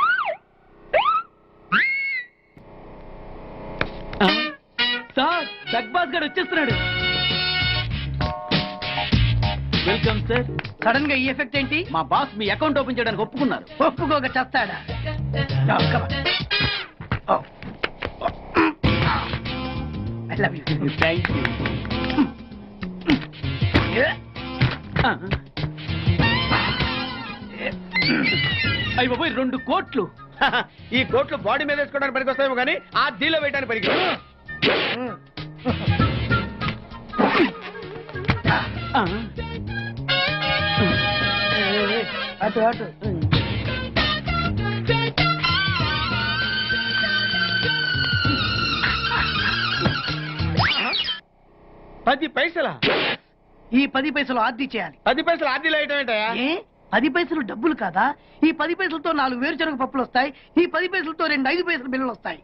సార్ బిగ్ బాస్ గారు వచ్చేస్తున్నాడు. Welcome sir. సడన్ గా ఈ ఎఫెక్ట్ ఏంటి? మా బాస్ మీ అకౌంట్ ఓపెన్ చేయడానికి ఒప్పుకున్నారు. ఒప్పుకోక చేస్తాడా? Thank you. అయ్యి బాబోయ్ 2 కోట్లు. ఈ కోట్లు బాడీ మీద వేసుకోవడానికి పనికి వస్తాయేమో కానీ ఆ డీలో వేయడానికి పనికి. అటు అటు. $10 పైసలా? ఈ 10 పైసలు ఆర్డీ చేయాలి. 10 పైసలు ఆర్డీలో వేయటం ఏంటయ్యా? ఏ 10 పైసలు డబ్బులు కాదా? ఈ 10 పైసలతో 4 వేరుశనగ పప్పులు వస్తాయి. ఈ 10 పైసలతో 2 5 పైసల బిల్లులు వస్తాయి.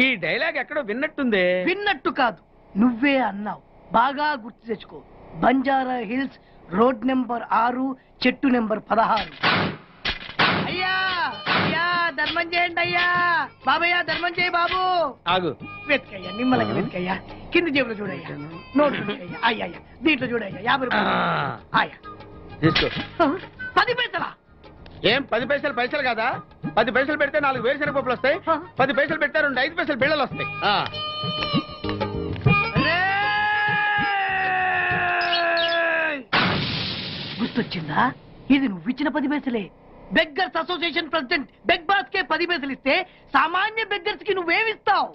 ఈ డైలాగ్ ఎక్కడో విన్నట్టుంది. విన్నట్టు కాదు, నువ్వే అన్నావు, బాగా గుర్తు తెచ్చుకో. బంజారా హిల్స్, రోడ్ నెంబర్ 6, చెట్టు నెంబర్ 16. అయ్యా అయ్యా ధర్మం చేయండి అయ్యా. బాబయ్యా ధర్మం చేయి బాబు. ఆగు. వెతికయ్యా, నిమ్మలంగా వెతికయ్యా. కింది జేబులో చూడయ్యా, నోట్ చూడయ్యా. అయ్యా అయ్యా దీంట్లో చూడయ్యా, 50 రూపాయలు. అయ్యా తీసుకో. 10 పైసలా? ఏం 10 పైసలు పైసలు కదా? 10 పైసలు పెడితే 4 వేరుశనగ పప్పులు వస్తాయి. 10 పైసలు పెడితే 2 5 పైసలు బిళ్ళలు వస్తాయి. గుర్తొచ్చిందా? ఇది నువ్వు ఇచ్చిన 10 పైసలే. Beggars association president beg boss కే 10 పైసలు ఇస్తే సామాన్య బెగ్గర్స్ కి నువ్వేమిస్తావు?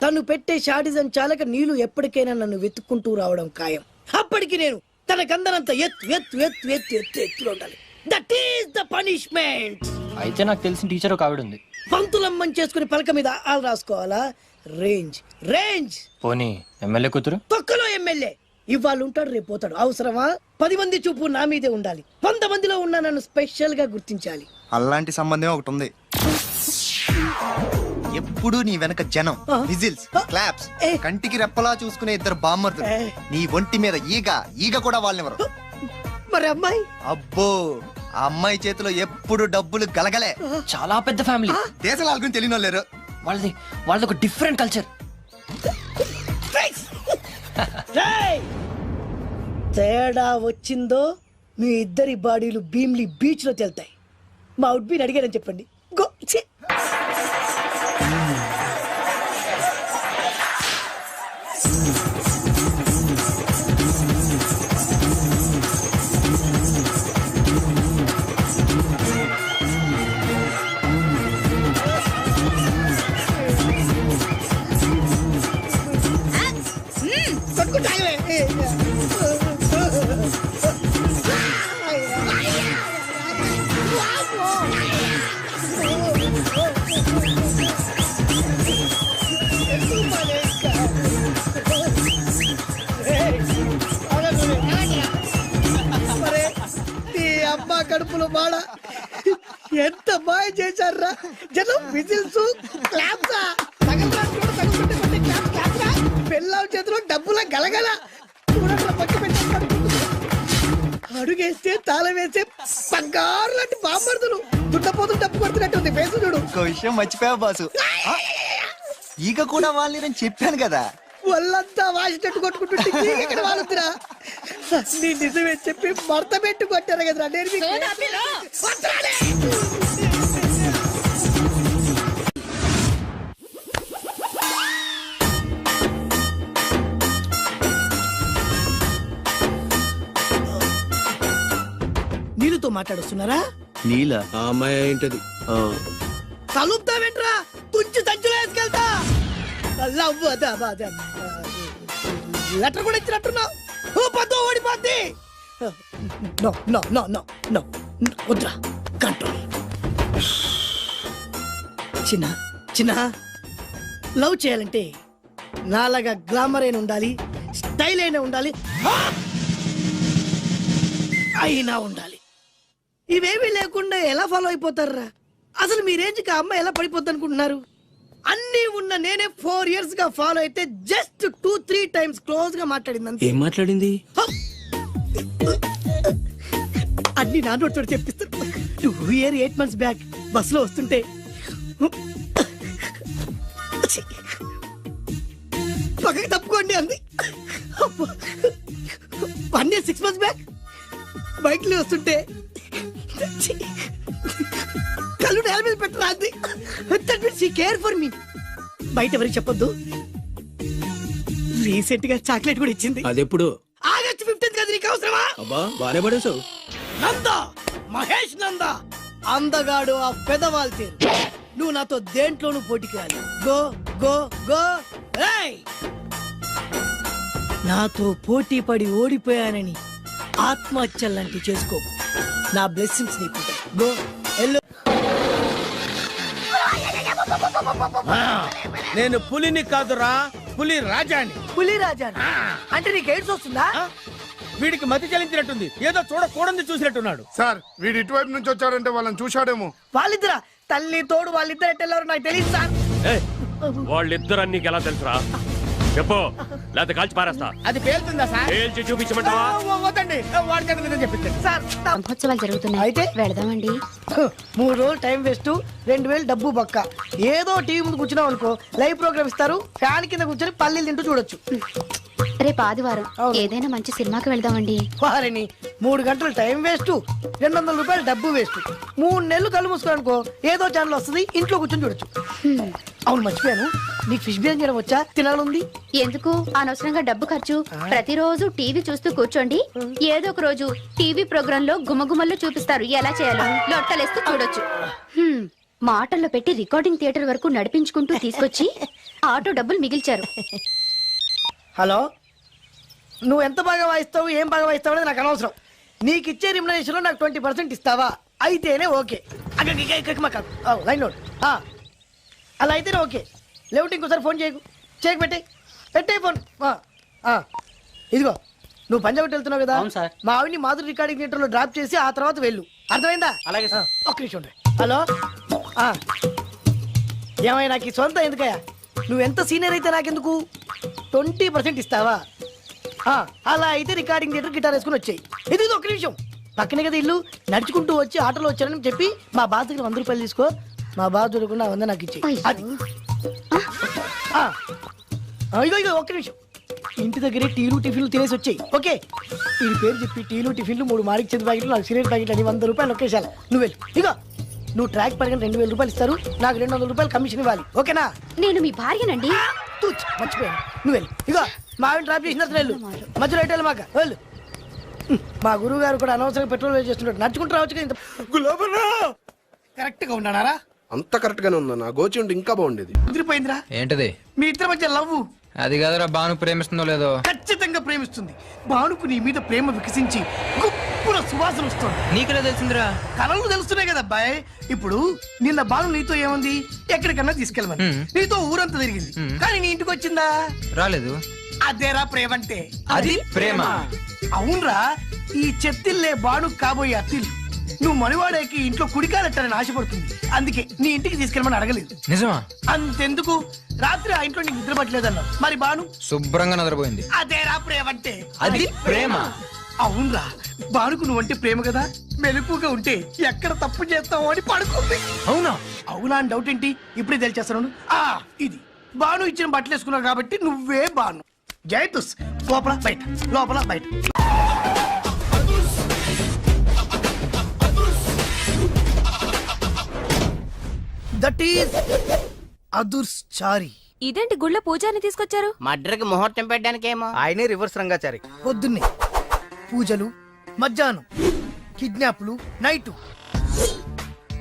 తను పెట్టే షాడిజం చాలక నీళ్లు ఎప్పటికైనా నన్ను వెతుక్కుంటూ రావడం ఖాయం. అప్పటికి నేను తనకందనంత ఎత్తులో ఉండాలి. That is the punishment. అయితే నాకు తెలిసిన టీచర్ ఒక ఆవిడ ఉంది. పంతులమ్మని చేసుకుని పలక మీద ఆలు రాసుకోవాలా? Range range. పోనీ ఎమ్మెల్యే కూతురు? తొక్కలో ఎమ్మెల్యే. ఇవాళ ఉంటాడు, రేపు పోతాడు. అవసరమా? 10 మంది చూపు నా మీదే ఉండాలి. 100 మందిలో ఉన్న నన్ను స్పెషల్ గా గుర్తించాలి. అలాంటి సంబంధం ఒకటి ఉంది. ఎప్పుడు నీ వెనక జనం, విజిల్స్, క్లాప్స్, కంటికి రెప్పలా చూసుకునే 2 బామ్మర్దులు. నీ ఒంటి మీద ఈగ కూడా వాళ్ళెవరు. మరి అమ్మాయి? అబ్బో, ఆ అమ్మాయి చేతిలో ఎప్పుడు డబ్బులు గలగలే. చాలా పెద్ద ఫ్యామిలీ. దేశాల గురించి తెలియని లేరు. వాళ్ళది ఒక డిఫరెంట్ కల్చర్. తేడా వచ్చిందో మీ ఇద్దరి బాడీలు భీమ్లీ బీచ్ లో తేలుతాయి. మా ఉడ్బీని అడిగారని చెప్పండి. గో. అమ్మా కడుపులో బాడ ఎంత మాయ చేశారా జనం. విజిల్స్, క్లాప్సా, పిల్లల చేతిలో డబ్బుల గలగల. అడుగేస్తే తాళం వేస్తే బంగారు లాంటి బామ్మర్దులు. దుట్టపోతులు డబ్బు కొడుతున్నట్టుంది ఫేసు చూడు. ఇంకో విషయం మర్చిపోయావు బాసు, ఈగ కూడా వాళ్ళని నేను చెప్పాను కదా. వాళ్ళంతా వాసినట్టు కొట్టుకుంటుంటే ఇక్కడ వాళ్ళురా. నీ నిజమే చెప్పి మడత పెట్టి కొట్టారు కదరా. నేను నీళ్ళతో మాట్లాడుస్తున్నారా? నీల ఆ అమ్మాయి ఏంటది? తలుపుతావేంట్రా? తుంచి సంచులో వేసుకెళ్తా. లెటర్ కూడా ఇచ్చినట్టున్నావు. ఓడిపోద్ది. వద్రా, కంట్రోల్. చిన్న లవ్ చేయాలంటే నాలాగా గ్లామర్ అయినా ఉండాలి, స్టైల్ అయినా ఉండాలి, అయినా ఉండాలి. ఇవేమీ లేకుండా ఎలా ఫాలో అయిపోతారా? అసలు మీ రేంజ్కి ఆ అమ్మాయి ఎలా పడిపోద్ది అనుకుంటున్నారు? అన్ని ఉన్న నేనే 4 years గా ఫాలో అయితే జస్ట్ 2-3 times క్లోజ్ గా మాట్లాడింది. ఏం మాట్లాడింది? అన్ని నా నోటితో చెప్పిస్తాను. 2 years 8 months బ్యాక్ బస్సులో వస్తుంటే పక్కకి తప్పుకోండి అంది. 1 year 6 months బ్యాక్ బైక్ లో వస్తుంటే కళ్ళు నేల మీద పెట్టరా అంది. Care for me. బయట ఎవరికి చెప్పొద్దు. రీసెంట్ గా చాక్లెట్ కూడా ఇచ్చింది. అదెప్పుడు? ఆగస్ట్ 15th కదా. నీకు అవసరమా? అబ్బా బానే పడేసావు. నందా, మహేష్ నందా, అందగాడు ఆ పెదవాల్ తీరు. నువ్వు నాతో దేంట్లోనూ పోటీకి రాలి. Go go go. నాతో పోటీ పడి ఓడిపోయానని ఆత్మహత్యలాంటి చేసుకో. నా బ్లెస్సింగ్స్ నీకు. Go yellow. నేను పులిని కాదురా, పులి రాజాని. పులి రాజాని అంటే నీకు ఎయిడ్స్ వస్తుందా? వీడికి మతి చలించినట్టుంది, ఏదో చూడకూడదు చూసినట్టున్నాడు. సార్ వీడి ఇటువైపు నుంచి వచ్చాడంటే వాళ్ళని చూశాడేమో. వాళ్ళిద్దరా? తల్లి తోడు వాళ్ళిద్దరు ఎట్టెళ్ళారు నాకు తెలియదు సార్. వాళ్ళిద్దరు నీకు ఎలా తెలుసురా చెప్పు లేకపోతే కాల్చి పారేస్తా. అది పేలుతుందా సార్? పేల్చి చూపించమంటావా? వద్దండి, వాడికి అది నిజం చెప్పించండి. సార్ బ్రహ్మోత్సవాలు జరుగుతున్నాయి అయితే? వెళదామండి. 3 రోజులు టైం వేస్ట్, 2000 డబ్బు బక్క. ఏదో టీవీ ముందు కూర్చున్నావు అనుకో, లైవ్ ప్రోగ్రామ్ ఇస్తారు, ఫ్యాన్ కింద కూర్చొని పల్లీలు తింటూ చూడొచ్చు. రేపు ఆదివారం ఏదైనా మంచి సినిమాకి వెళ్దామండి. వారిని 3 గంటలు టైం వేస్ట్, 200 రూపాయలు డబ్బు వేస్ట్. 3 నెలలు కళ్ళు మూసుకోనుకో, ఏదో ఛానల్ వస్తుంది, ఇంట్లో కూర్చొని చూడొచ్చు. అవును మర్చిపోయాను, నీకు ఫిష్ బిర్యానీ చేయడం వచ్చా? తినాలంది. ఎందుకు అనవసరంగా డబ్బు ఖర్చు? ప్రతిరోజు టీవీ చూస్తూ కూర్చోండి, ఏదో ఒక రోజు టీవీ ప్రోగ్రామ్ లో గుమగుమల్లో చూపిస్తారు ఎలా చేయాలో. లొట్టలేస్తూ చూడొచ్చు. మాటల్లో పెట్టి రికార్డింగ్ థియేటర్ వరకు నడిపించుకుంటూ తీసుకొచ్చి ఆటో డబ్బులు మిగిల్చారు. హలో, నువ్వు ఎంత బాగా వాయిస్తావు, ఏం బాగా వాయిస్తావు అనేది నాకు అనవసరం. నీకు ఇచ్చే రిమ్యునరేషన్ లో నాకు 20% ఇస్తావా? అయితేనే ఓకే. Line note. అలా అయితేనే ఓకే. లేవుంటే ఇంకోసారి ఫోన్ చేయకు. పెట్టే ఫోన్. ఇదిగో, నువ్వు పంజాబ్ వెళ్తున్నావు కదా, మా ఆవిడ్ని మాధురి రికార్డింగ్ థియేటర్ లో డ్రాప్ చేసి ఆ తర్వాత వెళ్ళు. అర్థమైందా? అలాగే సార్. ఒక్క నిమిషం ఉండు. హలో, ఏమైనా నాకు ఈ సొంత ఎందుకయ్యా? నువ్వు ఎంత సీనియర్ అయితే నాకెందుకు? 20% ఇస్తావా? అలా అయితే రికార్డింగ్ థియేటర్ గిటార్ వేసుకుని వచ్చాయి. ఇది ఒక్క నిమిషం, పక్కనే కదా ఇల్లు. నడుచుకుంటూ వచ్చి ఆటోలో వచ్చారని చెప్పి మా బాస్ దగ్గర 100 రూపాయలు తీసుకో. మా బాస్ దొరకకుండా 100 నాకు ఇచ్చేయి. అది ఇగో ఒక్క నిమిషం. ఇంటి దగ్గరే టీలు టిఫిన్లు తినేసి వచ్చాయి. ఓకే, ఈ పేరు చెప్పి టీలు టిఫిన్లు 3 మారికి చెంది ప్యాకెట్లు, నాకు సిగరెట్ ప్యాకెట్లు అని 100 రూపాయలు ఒకేసారి. నువ్వు వెళ్ళు. ఇగో, నువ్వు ట్రాక్ పరంగా 2000 రూపాయలు ఇస్తారు, నాకు 200 రూపాయలు కమిషన్ ఇవ్వాలి. ఓకేనా? నేను మీ భార్యనండి. మర్చిపోయాను. నువ్వు వెళ్ళు. ఇగో, మా ఆవిడ డ్రాప్ చేసిన వెళ్ళు. మధ్యలో రైట్ వెళ్ళి మాక వెళ్ళు. మా గురువు గారు కూడా అనవసరంగా పెట్రోల్ వేస్ట్ చేస్తున్నాడు. నడుచుకుంటూ రావచ్చు కదా. కరెక్ట్ గా ఉన్నారా? అంత కరెక్ట్ గానే ఉందా? నా గోచి ఉంటే ఇంకా బాగుండేది. కుదిరిపోయిందిరా. ఏంటది? మీ ఇద్దరి మధ్య లవ్. అది కాదురా, బాను ప్రేమిస్తుందో లేదో. ఖచ్చితంగా ప్రేమిస్తుంది. బానుకు నీ మీద ప్రేమ వికసించి గుప్పున సువాసన వస్తుంది. నీకెలా తెలిసిందిరా? కలలు తెలుస్తున్నాయి కదా అబ్బాయి. ఇప్పుడు నిన్న బాను నీతో ఏముంది, ఎక్కడికన్నా తీసుకెళ్ళమని నీతో ఊరంతా తిరిగింది, కానీ నీ ఇంటికి వచ్చిందా? రాలేదు. అదేరా ప్రేమ అంటే. అది ప్రేమ. అవునరా, ఈ చెత్తిల్లే బాను కాబోయే అత్తిల్లు. నువ్వు మనివాడేకి ఇంట్లో కుడికాలెట్టాలని ఆశపడుతుంది, అందుకే నీ ఇంటికి తీసుకెళ్ళమని అడగలేదు. నిజమా? అంతెందుకు, రాత్రి ఆ ఇంట్లో నీకు నిద్ర పట్టలేదన్నావు, మరి బాను శుభ్రంగా నిద్రపోయింది. అదేరా ప్రేమ అంటే. అది ప్రేమ. అవునరా, బానుకు నువ్వంటే ప్రేమ కదా. మెలుపుగా ఉంటే ఎక్కడ తప్పు చేస్తావు అని పడుకుంది. అవునా? అవునా అని డౌట్ ఏంటి, ఇప్పుడే తెలిచేస్తాను. ఇది బాను ఇచ్చిన బట్టలు వేసుకున్నావు కాబట్టి నువ్వే బాను. జైతుస్ లోపల బయట, లోపల బయట. దట్ ఈస్ అదుర్స్ చారి. ఇదేంటి గుళ్ళ పూజాని తీసుకొచ్చారు? మడ్రకి ముహూర్తం పెట్టడానికేమో. ఆయనే రివర్స్ రంగాచారి. పొద్దున్నే పూజలు, మధ్యాహ్నం కిడ్నాప్లు, నైటు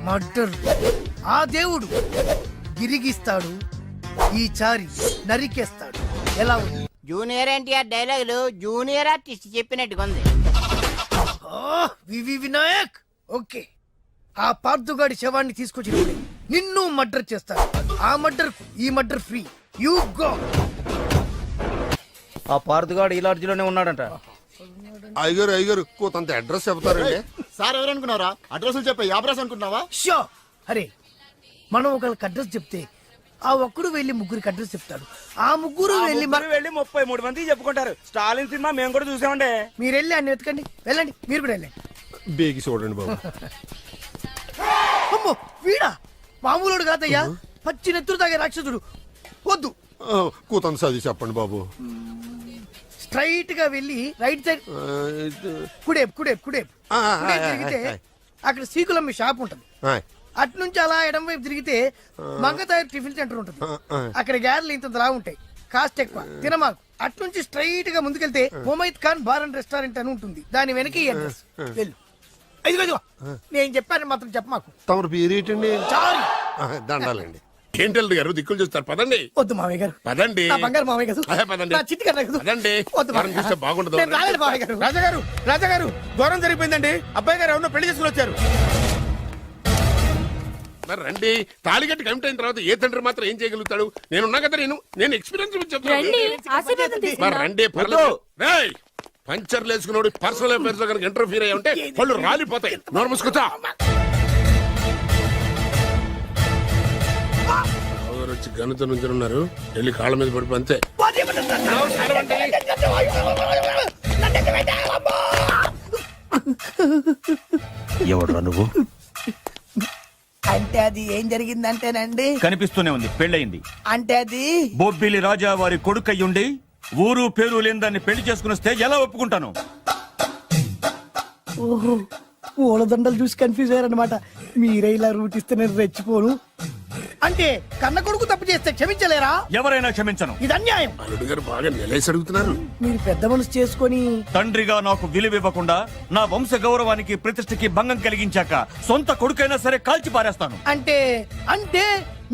మర్డర్. ఆ దేవుడు గిరిగిస్తాడు, ఈ చారి నరికేస్తాడు. ఎలా ఉంది? జూనియర్ ఎన్టీఆర్ డైలాగులు జూనియర్ ఆర్టిస్ట్ చెప్పినట్టుగా ఉంది. వివి వినాయక్. ఓకే, ఆ పార్థుగాడి శవాన్ని తీసుకొచ్చినప్పుడే నిన్ను మర్డర్ చేస్తాడు. ఆ మర్డర్ కు ఈ మర్డర్ ఫ్రీ. You go. ఆ పార్థుగాడు ఈ లాడ్జిలోనే ఉన్నాడంట. అయ్యగారు కొంత అడ్రస్ చెప్తారండి. సార్ ఎవరనుకున్నారా? అడ్రస్ చెప్పే అడ్రస్ అనుకుంటున్నావా? షో. అరే, మనం ఒకరికి అడ్రస్ చెప్తే ఆ ఒక్కడు వెళ్ళి ముగ్గురికి అడ్రస్ చెప్తాడు. ఆ ముగ్గురు వెళ్ళి 33 మంది చెప్పుకుంటారు. స్టాలిన్ సినిమా మేము కూడా చూసామండి. మీరు వెళ్ళి అన్ని వెతకండి. వెళ్ళండి, మీరు కూడా వెళ్ళండి. బేగి చూడండి బాబు. అమ్మో, వీడా? మామూలుడు కాదయ్యా, పచ్చి నెత్తురు తాగే రాక్షసుడు. వద్దు, కూతంత చదివి చెప్పండి బాబు. స్ట్రైట్ గా వెళ్ళి రైట్ సైడ్ కుడేపు కుడేపు కుడేపు తిరిగితే అక్కడ సీకులమ్మి షాప్ ఉంటుంది. అటు నుంచి అలా ఎడం వైపు తిరిగితే మంగతాయర్ టిఫిన్ సెంటర్ ఉంటుంది. అక్కడ గ్యారెలు ఇంత లా ఉంటాయి, కాస్ట్ ఎక్కువ, తినమాకు. అటు నుంచి స్ట్రైట్ గా ముందుకెళ్తే Mumaith Khan bar and restaurant అని ఉంటుంది. దాని వెనక ఈ అడ్రస్. వెళ్ళు. ఇదిగో నేను చెప్పాను మాత్రం చెప్పమాకు. తమరు పేరేటండి? చారి. దండాలండి. ఏంటల్లుడు గారు దిక్కులు చూస్తారు, పదండి. వద్దు మామయ్య గారు, పదండి. నా బంగారు మామయ్య గారు, పదండి. నా చిట్టి గారు వద్దు. మనం చూస్తే బాగుండదు. నేను రాలేదు మామయ్య గారు. రాజాగారు ఘోరం జరిగిపోయిందండి. అబ్బాయి గారు ఎవరినో పెళ్లి చేసుకుని వచ్చారు. మరి రండి. తాళిగట్టి కమిట్ అయిన తర్వాత ఏ తండ్రి మాత్రం ఏం చేయగలుగుతాడు? నేనున్నా కదా, నేను ఎక్స్పీరియన్స్ చెప్తాను. మరి రండి, పర్లేదు. పంచర్లు వేసుకున్నాడు పర్సనల్ అఫైర్స్ లో కనుక ఇంటర్ఫీర్ అయ్యి ఉంటే వాళ్ళు రాలిపోతాయి. నోరు మూసుకుంటా. పిచ్చి గనుతో నుంచి ఉన్నారు, వెళ్ళి కాళ్ళ మీద పడిపో అంతే. ఎవడ్రా నువ్వు? అంటే అది ఏం జరిగిందంటేనండి, కనిపిస్తూనే ఉంది, పెళ్ళయింది. అంటే అది బొబ్బిలి రాజా వారి కొడుకయ్యుండి ఊరు పేరు లేని దాన్ని పెళ్లి చేసుకుని ఎలా ఒప్పుకుంటాను? ఓహో పూలదండలు చూసి కన్ఫ్యూజ్ అయ్యారనమాట. మీరే ఇలా రూట్ ఇస్తే నేను రెచ్చిపోను. అంటే కన్న కొడుకు తప్పు చేస్తే క్షమించలేరా? ఎవరైనా క్షమించను. ఇది అన్యాయం. అల్లుడు గారు బాగా నిలేసి అడుగుతున్నారు. మీరు పెద్ద మనసు చేసుకొని తండ్రిగా నాకు విలువ ఇవ్వకుండా నా వంశ గౌరవానికి ప్రతిష్టకి భంగం కలిగించాక సొంత కొడుకైనా సరే కాల్చి పారేస్తాను. అంటే అంటే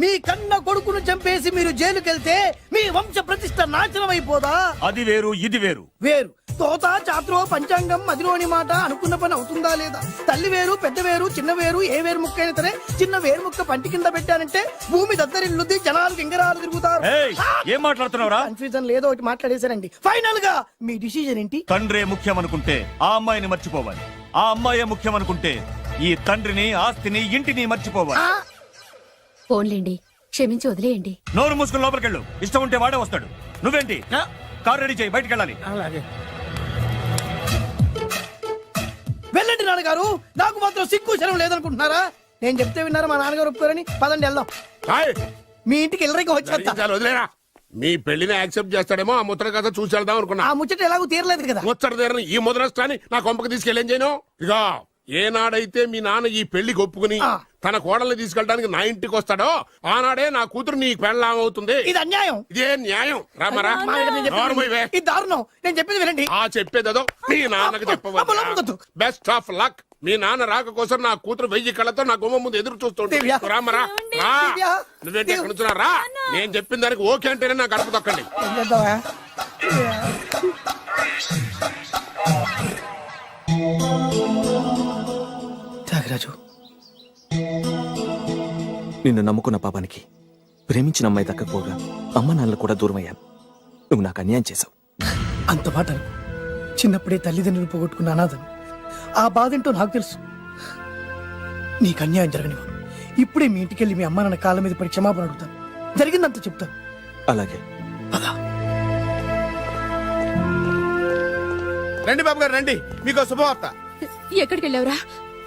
మీ కన్న కొడుకును చంపేసి మీరు జైలుకెళ్తే మీ వంశ ప్రతిష్ట నాశనం అయిపోదా? అది వేరు, ఇది వేరు. వేరు. తోత చాత్రో పంచాంగం మదిలోని మాట అనుకున్న పని అవుతుందా లేదా? తల్లి వేరు, పెద్ద వేరు, చిన్న వేరు, ఏ వేరు ముక్క అయినా సరే చిన్న వేరు ముక్క పంటి కింద పెట్టానంటే భూమి దద్దరిల్లుద్ది, జనాలు గింగరాలు తిరుగుతారు. ఏయ్, ఏం మాట్లాడుతున్నావురా? కన్ఫ్యూజన్ లేదో ఒకటి మాట్లాడేశారండి. ఫైనల్ గా మీ డిసిజన్ ఏంటి? తండ్రే ముఖ్యం అనుకుంటే ఆ అమ్మాయిని మర్చిపోవాలి. ఆ అమ్మాయే ముఖ్యం అనుకుంటే ఈ తండ్రిని, ఆస్తిని, ఇంటిని మర్చిపోవాలి. ఫోన్లేండి, క్షమించి వదిలేయండి. నోరు మూసుకుని లోపలికెళ్ళు. ఇష్టం ఉంటే వాడే వస్తాడు. నువ్వేంటి? కార్ రెడీ చేయి, బయటికి వెళ్ళాలి. వెళ్ళండి నాన్నగారు. నాకు మాత్రం సిగ్గు శరం లేదనుకుంటున్నారా? నేను చెప్తే విన్నారా? మా నాన్నగారు ఒప్పుకోరని. పదండి వెళ్దాం. మీ ఇంటికి ఎల్లరికి వచ్చేస్తా. వదిలేరా, మీ పెళ్లిని యాక్సెప్ట్ చేస్తాడేమో ఆ ముద్ర కథ చూసి వెళ్దాం అనుకున్నా. ఆ ముచ్చట ఎలాగో తీరలేదు కదా. ముచ్చట తీరని ఈ ముద్రష్టాన్ని నా కొంపకి తీసుకెళ్ళేం చేయను. ఇక ఏనాడైతే మీ నాన్న ఈ పెళ్లికి ఒప్పుకుని తన కోడల్ని తీసుకెళ్ళడానికి నా ఇంటికి వస్తాడో ఆనాడే నా కూతురు నీ పెళ్ళాం అవుతుంది. ఇది అన్యాయం. ఇదే న్యాయం. రామరా, ఇది దారుణం. నేను చెప్పేది వినండి. ఆ చెప్పేదో మీ నాన్నకు చెప్పవచ్చు. Best of luck. మీ నాన్న రాక కోసం నా కూతురు 1000 కళ్ళతో నా గుమ్మ ముందు ఎదురు చూస్తుంటే. రామరా, నువ్వేంటి ఎక్కడ నుంచున్నా? రా, నేను చెప్పిన దానికి ఓకే అంటేనే నా గడప తొక్కండి. త్యాగరాజు, నిన్ను నమ్ముకున్న పాపానికి ప్రేమించిన అమ్మాయి దక్కకపోగా అమ్మ నాన్నలు కూడా దూరం అయ్యాను. నువ్వు నాకు అన్యాయం చేశావు. అంత మాట అనుకో. చిన్నప్పుడే తల్లిదండ్రులు పోగొట్టుకున్న అనాథను. ఆ బాధ ఏంటో నాకు తెలుసు. నీకు అన్యాయం జరగనివ్వను. ఇప్పుడే మీ ఇంటికెళ్ళి మీ అమ్మ నాన్న కాళ్ళ మీద పడి క్షమాపణ అడుగుతాను. జరిగిందంత చెప్తాను. అలాగే. రండి బాబు గారు, రండి. మీకు శుభవార్త. ఎక్కడికి వెళ్ళావురా?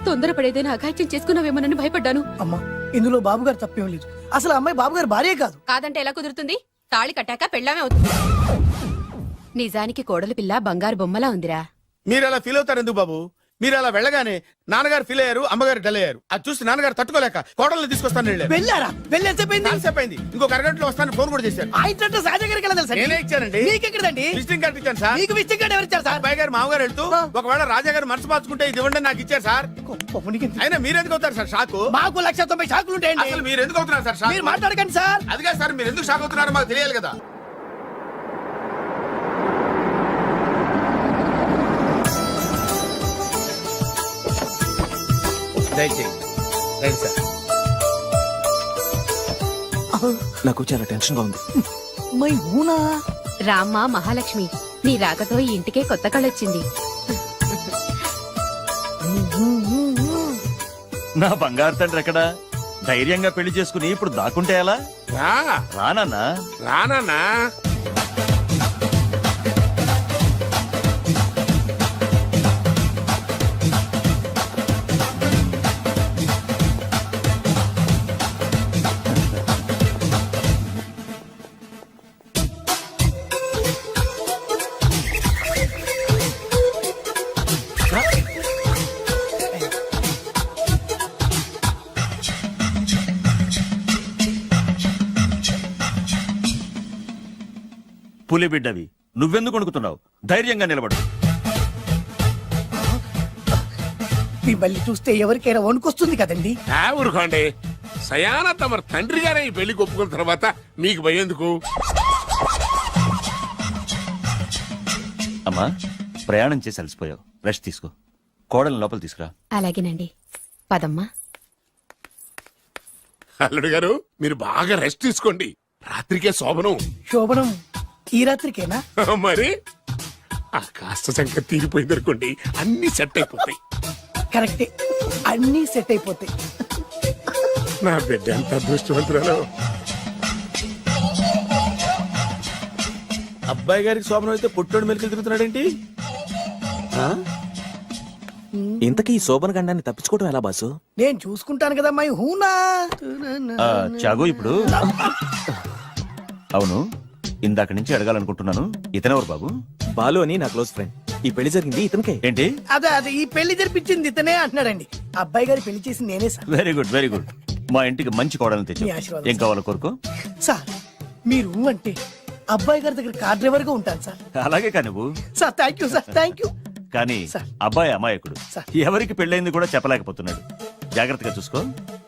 తొందరపడేదైనా అఘాయిత్యం చేసుకున్నావేమోనని భయపడ్డాను. అమ్మా, ఇందులో బాబు గారు తప్పేం లేదు. అసలు ఆ అమ్మాయి బాబు గారు భార్యే కాదు. కాదంటే ఎలా కుదురుతుంది? తాళి కట్టాక పెళ్ళామే అవుతుంది. నిజానికి కోడలి పిల్ల బంగారు బొమ్మలా ఉందిరా. మీరు అలా ఫీల్ అవుతారు ఎందుకు బాబు? మీరు అలా వెళ్ళగానే నాన్నగారు ఫీల్ అయ్యారు, అమ్మగారు డల్ అయ్యారు. అది చూసి నాన్నగారు తట్టుకోలేక కోడల్ని తీసుకొస్తాను వెళ్ళారా? వెళ్ళేసేపోయింది. ఇంకో అరగంటలో వస్తాను ఫోన్ కూడా చేశారు. ఆ ఇంట్లో సాజా గారికి ఎలా తెలుసా? నేనే ఇచ్చానండి. మీకెక్కడండి? విజిటింగ్ కార్డు ఇచ్చాను సార్. మీకు విజిటింగ్ కార్డు ఎవరు ఇచ్చారు సార్? అబ్బాయి గారు మామగారు వెళ్తూ ఒకవేళ రాజా గారు మనసు మార్చుకుంటే ఇది ఇవ్వండి నాకు ఇచ్చారు సార్. అయినా మీరు ఎందుకు అవుతారు సార్ షాకు? మాకు 190 షాకులు ఉంటాయండి. అసలు మీరు ఎందుకు అవుతున్నారు సార్ షాక్? మీరు మాట్లాడకండి సార్. అదిగా సార్, మీరు ఎందుకు షాక్ అవుతున్నారో మాకు తెలియాలి కదా. నాకు చాలా టెన్షన్ గా ఉంది. రామ్మ మహాలక్ష్మి, నీ రాకతో ఈ ఇంటికే కొత్త కళొచ్చింది. నా బంగారు తండ్రి ఎక్కడా? ధైర్యంగా పెళ్లి చేసుకుని ఇప్పుడు దాక్కుంటే ఎలా? రానా రానా పులి బిడ్డవి, నువ్వెందుకు వణుకుతున్నావు? ధైర్యంగా నిలబడు. మిమ్మల్ని చూస్తే ఎవరికైనా వణుకొస్తుంది కదండి. ఊరుకోండి. సయానా తమ తండ్రి గారే ఈ పెళ్లి ఒప్పుకున్న తర్వాత మీకు భయందుకు? అమ్మా, ప్రయాణం చేసి అలసిపోయావు, రెస్ట్ తీసుకో. కోడలు లోపల తీసుకురా. అలాగేనండి, పదమ్మా. అల్లుడు గారు, మీరు బాగా రెస్ట్ తీసుకోండి. రాత్రికే శోభనం. శోభనం ఈ రాత్రికేనా? మరి ఆ కాస్త సంఖ్య తీరిపోయింది అనుకోండి, అన్ని సెట్ అయిపోతాయి. కరెక్టే, అన్ని సెట్ అయిపోతాయి. నా బిడ్డ ఎంత అదృష్టవంతురాలు. అబ్బాయి గారికి శోభనం అయితే పుట్టోడు మెలికలు తిరుగుతున్నాడేంటి? ఇంతకీ ఈ శోభన గండాన్ని తప్పించుకోవడం ఎలా బాసు? నేను చూసుకుంటాను కదా మై హూనా. చాగు ఇప్పుడు అవును, ఇందాక నుంచి అడగాలనుకుంటున్నాను, ఇతనెవరు బాబు? బాలు అని నా క్లోజ్ ఫ్రెండ్. ఈ పెళ్లి జరిగింది ఇతనికే. ఏంటి? అదే ఈ పెళ్లి జరిపించింది ఇతనే అంటున్నాడండి. అబ్బాయి గారి పెళ్లి చేసింది నేనే sir. Very good very good. మా ఇంటికి మంచి కోడలు తెచ్చు. మీ ఆశీర్వాదం ఏం కావాలో కోరుకో. సార్ మీరు అంటే అబ్బాయి గారి దగ్గర కార్ డ్రైవర్ గా ఉంటాను సార్. అలాగే కానీ నువ్వు. Sir thank you sir, thank you. కానీ అబ్బాయి అమాయకుడు, ఎవరికి పెళ్ళైంది కూడా చెప్పలేకపోతున్నాడు. జాగ్రత్తగా చూసుకో.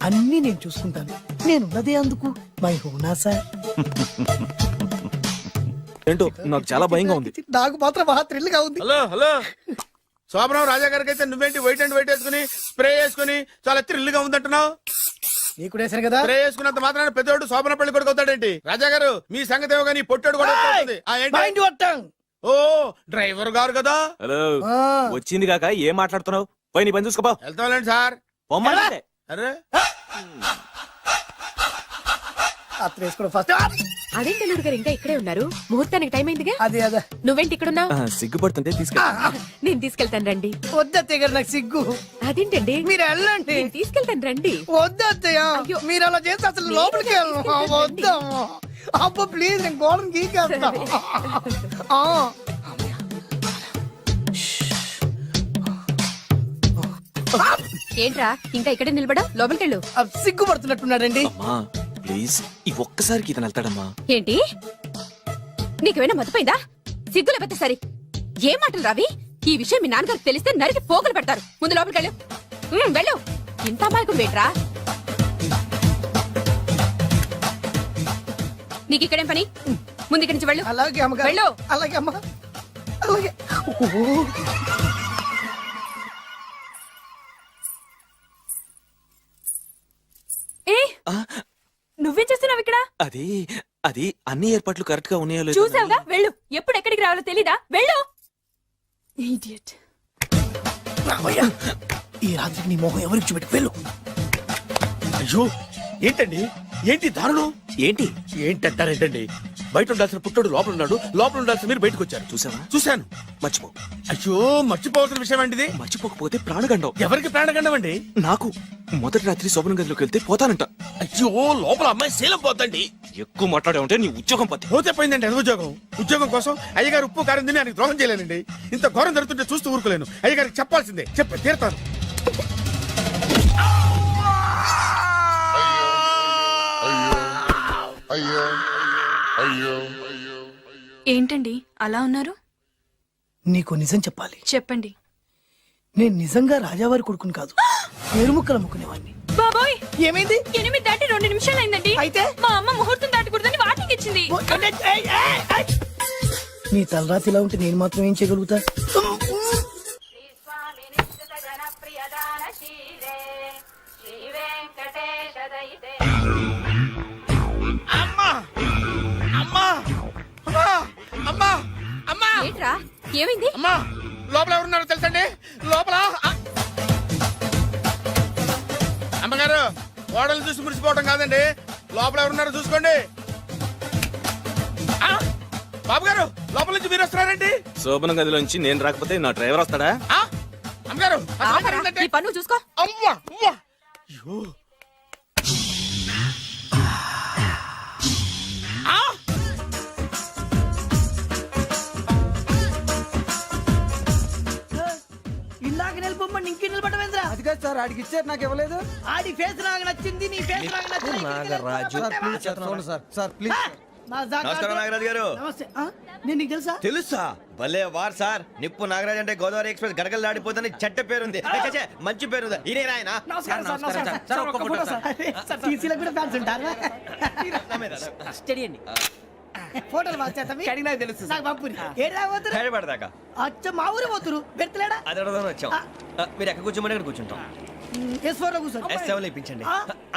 అన్ని నేను చూసుకుంటాను, నేనున్నదే అందుకు మై హూనా సార్. ఏంటో నాకు చాలా భయంగా ఉంది. నాకు మాత్రం బాగా థ్రిల్ గా ఉంది. హలో హలో, శోభనం రాజా గారికి అయితే నువ్వేంటి వైట్ అండ్ వైట్ వేసుకుని స్ప్రే వేసుకుని చాలా థ్రిల్ గా ఉందంటున్నావు? నీకు వేసాను కదా. స్ప్రే వేసుకున్నంత మాత్రాన పెద్దోడు శోభన పెళ్లి కొడుకు అవుతాడేంటి? రాజా గారు మీ సంగతి ఏమో కానీ పొట్టాడు కూడా అవుతుంది. మైండ్ కొట్టాం. ఓ డ్రైవర్ గారు కదా. హలో, వచ్చింది కాక ఏం మాట్లాడుతున్నావు? పోయి నీ పని చూసుకోపో. వెళ్తాంలేండి సార్. అరే అత్త వేసుకోవడం ఫస్ట్. అదేంటి అల్లుడు గారు ఇంకా ఇక్కడే ఉన్నారు? ముహూర్తానికి టైం అయిందిగా. అదే అదే. నువ్వేంటి ఇక్కడున్నావు? సిగ్గుపడుతుంటే తీసుకెళ్ళి. నేను తీసుకెళ్తాను రండి. వద్దత్తయ్య గారు, నాకు సిగ్గు. అదేంటండి? మీరు వెళ్ళండి. నేను తీసుకెళ్తాను రండి. వద్దత్తయ్య, మీరు అలా చేస్తే అసలు లోపలికి వెళ్ళను. వద్దాము. అబ్బో ప్లీజ్, నేను గోడను గీకేస్తా. ఏంట్రా ఇంకా ఇక్కడే నిలబడా? లోపలికెళ్ళు. సిగ్గుపడుతున్నట్టున్నాడండి. ప్లీజ్ ఈ ఒక్కసారికి ఇతను వెళ్తాడమ్మా. ఏంటి నీకేమైనా మతిపోయిందా? సిగ్గు లేకపోతే సరే. ఏం మాటలు రావి? ఈ విషయం మీ నాన్నగారికి తెలిస్తే నరికి పోగులు పెడతారు. ముందు లోపలికెళ్ళు. వెళ్ళు. ఇంత అమాయకుడు వేట్రా? నీకు ఇక్కడేం పని? ముందు ఇక్కడి నుంచి వెళ్ళు. అలాగే అమ్మగారు. వెళ్ళు. అలాగే అమ్మ, అలాగే. ఏ నువ్వేం చేస్తున్నావు ఇక్కడ? అది అది అన్ని ఏర్పాట్లు కరెక్ట్ గా ఉన్నాయో లేదో చూసావుగా, వెళ్ళు. ఎప్పుడు ఎక్కడికి రావాలో తెలీదా? వెళ్ళు. ఇడియట్. ఈ రాత్రికి నీ మొహం ఎవరికి చూపెట్టు. వెళ్ళు. అయ్యో ఏంటండి, ఏంటి దారుణం? ఏంటి ఏంటంటారేంటండి? బయట ఉండాల్సిన పుట్టోడు లోపల ఉన్నాడు, లోపల ఉండాల్సిన మీరు బయటకు వచ్చారు. చూసావా? చూశాను. మర్చిపో. అయ్యో మర్చిపోవాల్సిన విషయం అండి ఇది. మర్చిపోకపోతే ప్రాణగండం. ఎవరికి ప్రాణగండం అండి? నాకు మొదటి రాత్రి శోభన గదిలోకి వెళ్తే పోతానంట. అయ్యో లోపల అమ్మాయి శీలం పోతండి. ఎక్కువ మాట్లాడే ఉంటే నీ ఉద్యోగం పోతే. పోతే పోయిందండి అది ఉద్యోగం. ఉద్యోగం కోసం అయ్యగారు ఉప్పు కారం తిని ఆయనకు ద్రోహం చేయలేనండి. ఇంత ఘోరం జరుగుతుంటే చూస్తూ ఊరుకోలేను. అయ్యగారికి చెప్పాల్సిందే, చెప్పి తీరుతాను. ఏంటండి అలా ఉన్నారు? నీకు నిజం చెప్పాలి. చెప్పండి. నేను నిజంగా రాజావారి కొడుకుని కాదు, పేరుముక్కలు అమ్ముకునేవాడిని. బాబోయ్, ఏమైంది? 8 దాటి 2 నిమిషాలు అయిందండి. అయితే మా అమ్మ ముహూర్తం దాటకూడదని వార్నింగ్ ఇచ్చింది. నీ తలరాతి ఇలా ఉంటే నేను మాత్రం ఏం చేయగలుగుతా? ఏంట్రా ఏమైంది? అమ్మా లోపల ఎవరున్నారో తెలుసండి? లోపల అమ్మగారు, ఓడలు చూసి మురిసిపోవడం కాదండి, లోపల ఎవరున్నారో చూసుకోండి. బాబు గారు, లోపల నుంచి మీరు వస్తున్నారండి? శోభన గదిలోంచి నేను రాకపోతే నా డ్రైవర్ వస్తాడా? అమ్మగారు ఈ పన్ను చూసుకో. అమ్మా అమ్మా. అయ్యో ఇందాక నిలబొమ్మని ఇంకే నిలబడమేంద్రా? అది కాదు సార్, ఆడికి ఇచ్చారు, నాకు ఇవ్వలేదు. ఆడి ఫేస్ నాకు నచ్చింది, నీ ఫేస్ నాకు నచ్చింది. Nagaraju sir please. నమస్కారం నాగరాజు గారు. నమస్తే. నేను నీకు తెలుసా? తెలుసా? భలే వార్ సార్. నిప్పు నాగరాజ్ అంటే గోదావరి ఎక్స్ప్రెస్ గడగలు దాడిపోతుంది చెట్ట పేరుంది. మంచి పేరు. ఇదే ఆయన. నమస్కారం సార్, ఒక్క ఫోటో సార్. సార్ టీసీలో కూడా ఫ్యాన్స్ ఉంటారా? స్టడీ అండి. ఫోటోలు మార్చేస్తాం. తెలుసు. నాకు పంపుని. ఏడు రాబోతురు? హైదరాబాద్ అచ్చ మా ఊరు పోతురు. పెడతలేడా? అది అడగదామని వచ్చాం. మీరు ఎక్కడ కూర్చోమని అక్కడ కూర్చుంటాం. S4 లో కూర్చో. S7 లో ఇప్పించండి.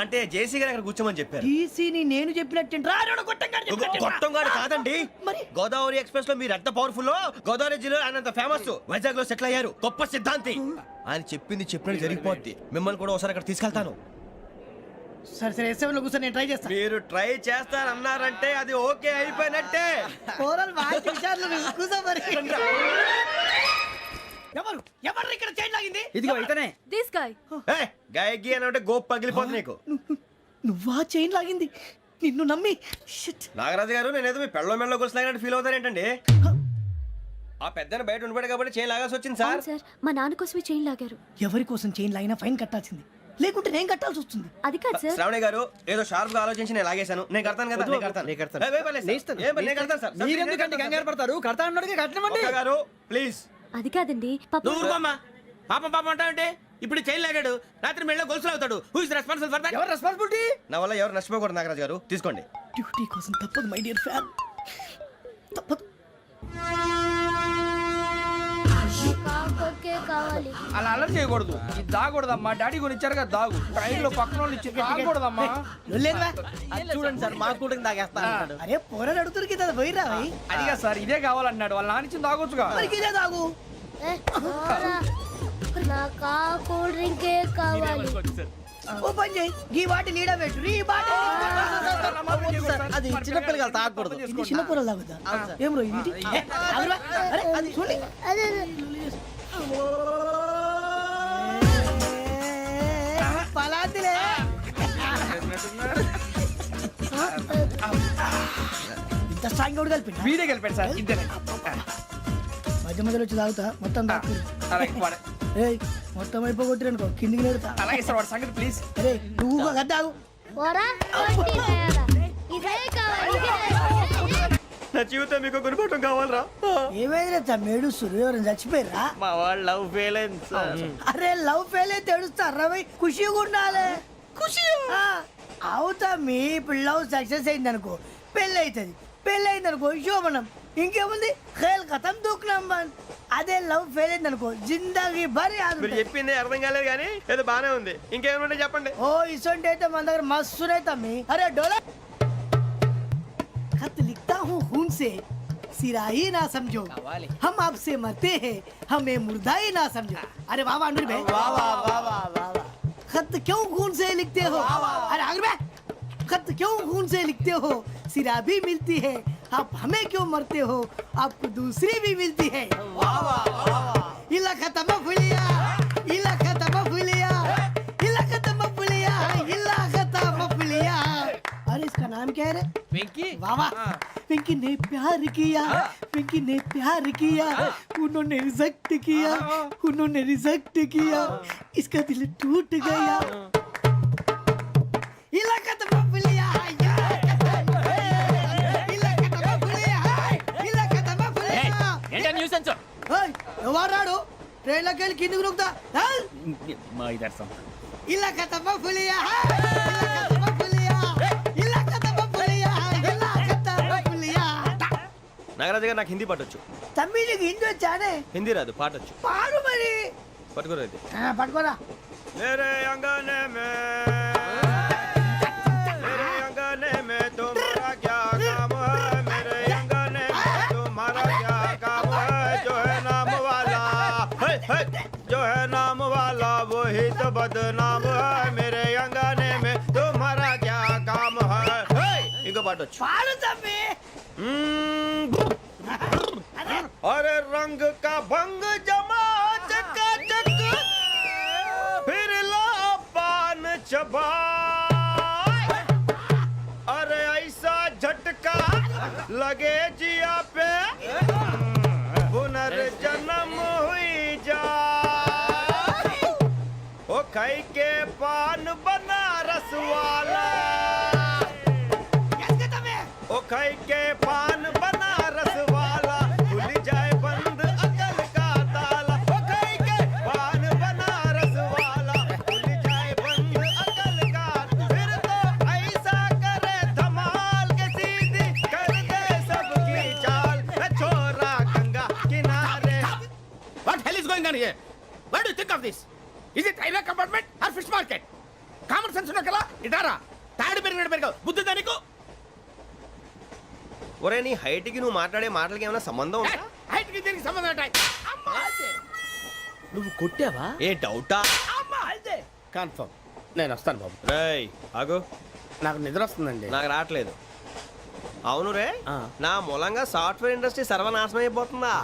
అంటే జేసీ గారు అక్కడ కూర్చోమని చెప్పారు. టీసీని నేను చెప్పినట్టు గొట్టంగాడు కాదండి. గోదావరి ఎక్స్ప్రెస్ లో మీరు ఎంత పవర్ఫుల్, గోదావరి జిల్లా ఆయన ఫేమస్. వైజాగ్ లో సెటిల్ అయ్యారు, గొప్ప సిద్ధాంతి. ఆయన చెప్పింది చెప్పినట్టు జరిగిపోద్ది. మిమ్మల్ని కూడా ఒకసారి అక్కడ తీసుకెళ్తాను. సరే సరే S7 లో కూర్చొని నేను ట్రై చేస్తాను. మీరు ట్రై చేస్తారన్నారంటే అది ఓకే అయిపోయినట్టే. పోరాలు బాగా విచారణ కూర్చో మరి. ఎవరు ఎవరు ఇక్కడ చైన్ లాగింది? ఇదిగో ఇతనే. This guy. గాయకి అని అంటే గోప్ పగిలిపోతుంది నీకు. నువ్వా చైన్ లాగింది? నిన్ను నమ్మి. షిట్. నాగరాజు గారు నేనేదో మీ పెళ్ళ మెళ్ళలో గురిసిలాగినట్టు ఫీల్ అవుతారేంటండి? ఆ పెద్దని బయట ఉండిపోయాడు కాబట్టి చైన్ లాగాల్సి వచ్చింది సార్. సార్ మా నాన్న కోసమే చైన్ లాగారు. ఎవరి కోసం చైన్ లాగినా ఫైన్ కట్టాల్సింది, లేకుంటే నేను కట్టాల్సి వస్తుంది. అది కాదు సార్. శ్రావణి గారు ఏదో షార్ప్ గా ఆలోచించి నేను లాగేశాను. నేను కడతాను కదా. నేను కడతాను. నేను కడతాను సార్. మీరెందుకంటే కంగారు పడతారు? కడతా అన్నాడుగా కట్టమండి. గారు ప్లీజ్. అది కాదండి పాప. నువ్వు ఊరుకోమ్మా. పాపం పాపం అంటావంటే ఇప్పుడు చైన్ లాగాడు, రాత్రి మెళ్ళ గొలుసులు అవుతాడు. Who is responsible for that? ఎవరు రెస్పాన్సిబిలిటీ? నా వల్ల ఎవరు నష్టపోకూడదు నాగరాజు గారు, తీసుకోండి. డ్యూటీ కోసం తప్పదు మై డియర్ ఫ్యాన్, తప్పదు. కావాలి. అలా అల్లరి చేయకూడదు. ఇది దాగకూడదమ్మా. డాడీ కొని ఇచ్చారు కదా దాగు. ట్రైన్ లో పక్కన వాళ్ళు ఇచ్చి దాగకూడదమ్మా. చూడండి సార్, మా కూడా తాగేస్తా. అరే పోరాడు అడుగుతారు కదా, పోయిరా అడిగా సార్ ఇదే కావాలన్నాడు. వాళ్ళ నాన్న ఇచ్చింది తాగొచ్చుగా. ఇదే తాగు. నాకు కూల్ డ్రింకే కావాలి. ఓ పని చేయి, ఈ బాటిల్ లీడ పెట్టు. ఈ బాటిల్ అది చిన్నపిల్లలు తాగకూడదు. ఇది చిన్న పొరలు తాగుతా. ఏం రో ఇది? అరే అది చూడండి. పలాతిలే. ఇంత స్ట్రాంగ్ కూడా కలిపి వీడే గెలిపాడు సార్. ఇద్దరే మధ్య మధ్యలో వచ్చి తాగుతా మొత్తం తాకు. ఏయ్ మొత్తం అయిపోగొట్టిరనుకో కిందికి నేడుతా. అలాగే సార్ వాడి సంగతి ప్లీజ్. అరే నువ్వు కదా తాగు. ఇదే కావాలి. నా జీవితం మీకు గురిపటం కావాలరా? ఏమైంది మేడు సూర్యవరం చచ్చిపోయిరా? మా వాళ్ళు లవ్ ఫెయిల్ అయింది సార్. అరే లవ్ ఫెయిల్ అయితే ఏడుస్తారా? ఖుషిగా ఉండాలి. ఖుషి అవుతా. మీ ఇప్పుడు లవ్ సక్సెస్ అయింది అనుకో పెళ్ళి అవుతుంది. పెళ్ళి అయింది అనుకో శోభనం. ఇంకేముంది ఖేల్ కథం దూకునాం బంద్. అదే లవ్ ఫెయిల్ అయింది అనుకో జిందాగీ భారీ. మీరు చెప్పింది అర్థం కాలేదు కానీ ఏదో బానే ఉంది. ఇంకేమైనా చెప్పండి. ఓ ఇసొంటి అయితే మన దగ్గర మస్తు తమ్మి. అరే డోలా खत लिखता हूँ खून से, सिरा ही ना समझो, हम आपसे मरते हैं, हमें मुर्दा ही ना समझो. अरे वाह वाह अनुर भाई, वाह वाह वाह वाह वाह. खत क्यों खून से लिखते हो? अरे अनुर भाई, खत क्यों खून से लिखते हो? सिरा भी मिलती है, आप हमें क्यों मरते हो? आपको दूसरी भी मिलती है. वाह वाह वाह. इला खत्म फुलिया, इला खत्म फुलिया, इला खत्म फुलिया, इला खत्म फुलिया. अरे इसका नाम क्या है रे? వెంకీ. वाह वाह. पिंकी ने प्यार किया, पिंकी ने प्यार किया, उन्होंने रिजेक्ट किया, उन्होंने रिजेक्ट किया, इसका दिल टूट गया. इलाका तो बबलिया, इलाका तो बबलिया, इलाका तो बबलिया. ఏంటా న్యూసెన్స్? ओए ఎవరు రాడు? ట్రైన్ లోకి వెళ్ళి కిందికి నొక్కుతా. మా ఇదర్సం. इलाका तो बबलिया, इलाका तो बबलिया, इलाका तो बबलिया, इलाका तो बबलिया. నాగరాజు గారు నాకు హిందీ పాటొచ్చు. తమ్మి నీకు హిందీ వచ్చానే? హిందీ రాదు, పాటొచ్చు. పాడు మరి. పట్టుకోరా ఇది. పట్టుకోరా. मेरे अंगने में तुम्हारा क्या काम है? मेरे अंगने में तुम्हारा क्या काम है? जो है नाम वाला, जो है नाम वाला वही तो बदनाम है. मेरे अंगने में तुम्हारा क्या काम है? इंको पाटो पाड़ो तम्मी. अरे रंग का भंग जमा चकाचक, फिर ला पान चबा. अरे ऐसा झटका लगे जिया पे, पुनर्जन्म हुई जा. ओ खाई के पान बनारस वाला, ओ खाई के पान बनारस वाला, खुल जाए बंद अकल का ताला. ओ खाई के पान बनारस वाला, खुल जाए बंद अकल का. फिर तो ऐसा करे धमाल के सीधी कर दे सबकी चाल. छोरा गंगा किनारे. What hell is going on here? What do you think of this? Is it railway compartment or fish market? Common sense ఉన్న కదా ఇటారా. తాడు పెరిగినట్టు పెరిగావు. బుద్ధి దానికి. ఒరే నీ హైట్ కి నువ్వు మాట్లాడే మాటలకి ఏమైనా సంబంధం ఉందా? హైట్ కి దీనికి సంబంధం ఉంటాయి. అమ్మా అదే. నువ్వు కొట్టావా? ఏ డౌటా? అమ్మా అదే. కన్ఫర్మ్. నేను వస్తాను బాబు. రేయ్ ఆగు, నాకు నిద్ర వస్తుందండి. నాకు రావట్లేదు. అవును రే, నా మూలంగా సాఫ్ట్వేర్ ఇండస్ట్రీ సర్వనాశనం అయిపోతుందా?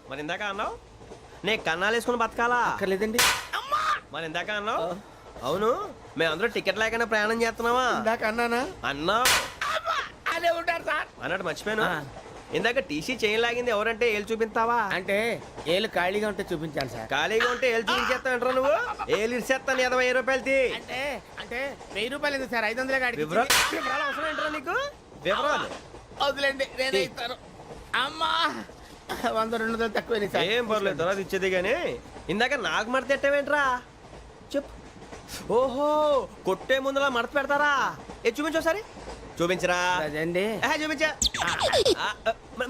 మరి ఇందాక అన్నావు నే కన్నాలు వేసుకుని బతకాలా? అక్కర్లేదండి. మరి ఇందాక అన్నావు అవును మేమందరూ టికెట్ లేకనే ప్రయాణం చేస్తున్నావా? ఇందాక అన్నానా? అన్నావు. అదే ఉంటారు సార్. అన్నట్టు మర్చిపోయాను, ఇందాక టీసీ చేయి లాగింది ఎవరంటే ఏళ్ళు చూపిస్తావా? అంటే ఏళ్ళు ఖాళీగా ఉంటే చూపించాను సార్. ఖాళీగా ఉంటే ఏళ్ళు చూపించేస్తానంటారా నువ్వు? ఏళ్ళు ఇచ్చేస్తాను 20 రూపాయలది. అంటే అంటే 1000 రూపాయలు ఎందుకు సార్? 500 గాడికి వివరాలు అవసరం ఏంటరా నీకు? వివరాలు వదిలేండి, నేనే ఇస్తాను. అమ్మా 100 200 తక్కువ సార్. ఏం పర్లేదు, తర్వాత ఇచ్చేది కానీ ఇందాక నాకు మడత ఎట్టవేంట్రా చెప్పు. ఓహో, కొట్టే ముందులా మడత పెడతారా? ఏ చూపించు ఒకసారి. చూపించరా? అదండి. చూపించా.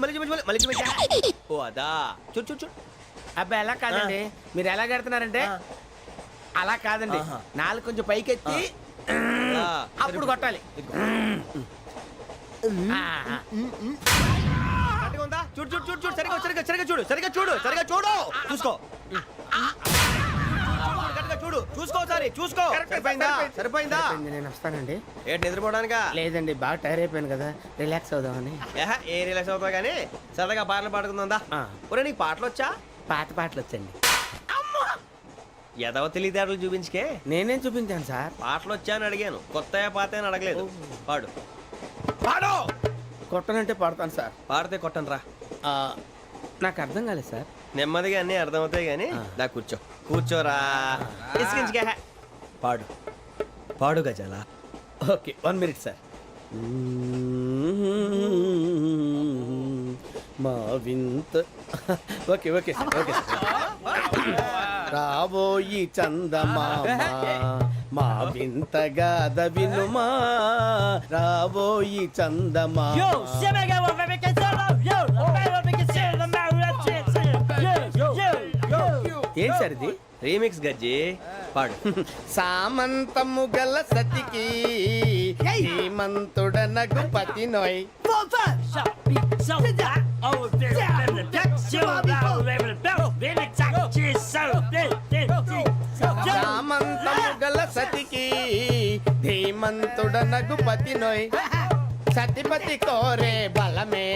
మళ్ళీ చూపించు, మళ్ళీ చూపించా. ఓ అదా, చూడు చూడు చూడు. అబ్బాయి ఎలా కాదండి, మీరు ఎలా కడుతున్నారంటే అలా కాదండి. నాలుగు కొంచెం పైకెత్తి అప్పుడు కొట్టాలి. కరెక్ట్గా ఉందా? చూడు చూడు చూడు చూడు, సరిగా సరిగా సరిగా చూడు, సరిగా చూడు, సరిగా చూడు, చూసుకో. కరెక్ట్గా చూడు, చూసుకో ఒకసారి, చూసుకో. సరిపోయిందా? సరిపోయిందా? నేను వస్తానండి. ఏంటి నిద్రపోవడానికా? లేదండి, బాగా టైర్ అయిపోయాను కదా, రిలాక్స్ అవుదామని. ఏ రిలాక్స్ అవుతావు కానీ సరదాగా పాటలు పాడుకుందా? ఒరే నీకు పాటలు వచ్చా? పాత పాటలు వచ్చండి. ఎదవ తెలివితేటలు చూపించుకే. నేనేం చూపించాను సార్? పాటలు వచ్చా అని అడిగాను, కొత్త పాత అని అడగలేదు. పాడు పాడు. కొట్టనంటే పడతాను సార్. పాడితే కొట్టను రా. నాకు అర్థం కాలేదు సార్. నెమ్మదిగా అన్నీ అర్థమవుతాయి కానీ నా కూర్చో. కూర్చోరా. ఇసుకించుకే. పాడు పాడు గజాల. Okay, 1 minute sir. మా వింత. Okay okay sir, okay sir. రాబోయి చందమామ మా వింత గాథ వినుమా, రాబోయి చందమామ. ఏం సార్ ఇది? రీమిక్స్ గజ్జి. పాడు. సామంతము గల సతికి హేమంతుడనగు పతి నోయ్. సామంతము గల సతికి ధీమంతుడనగు పతి నోయ్. సతిపతి కోరే బలమే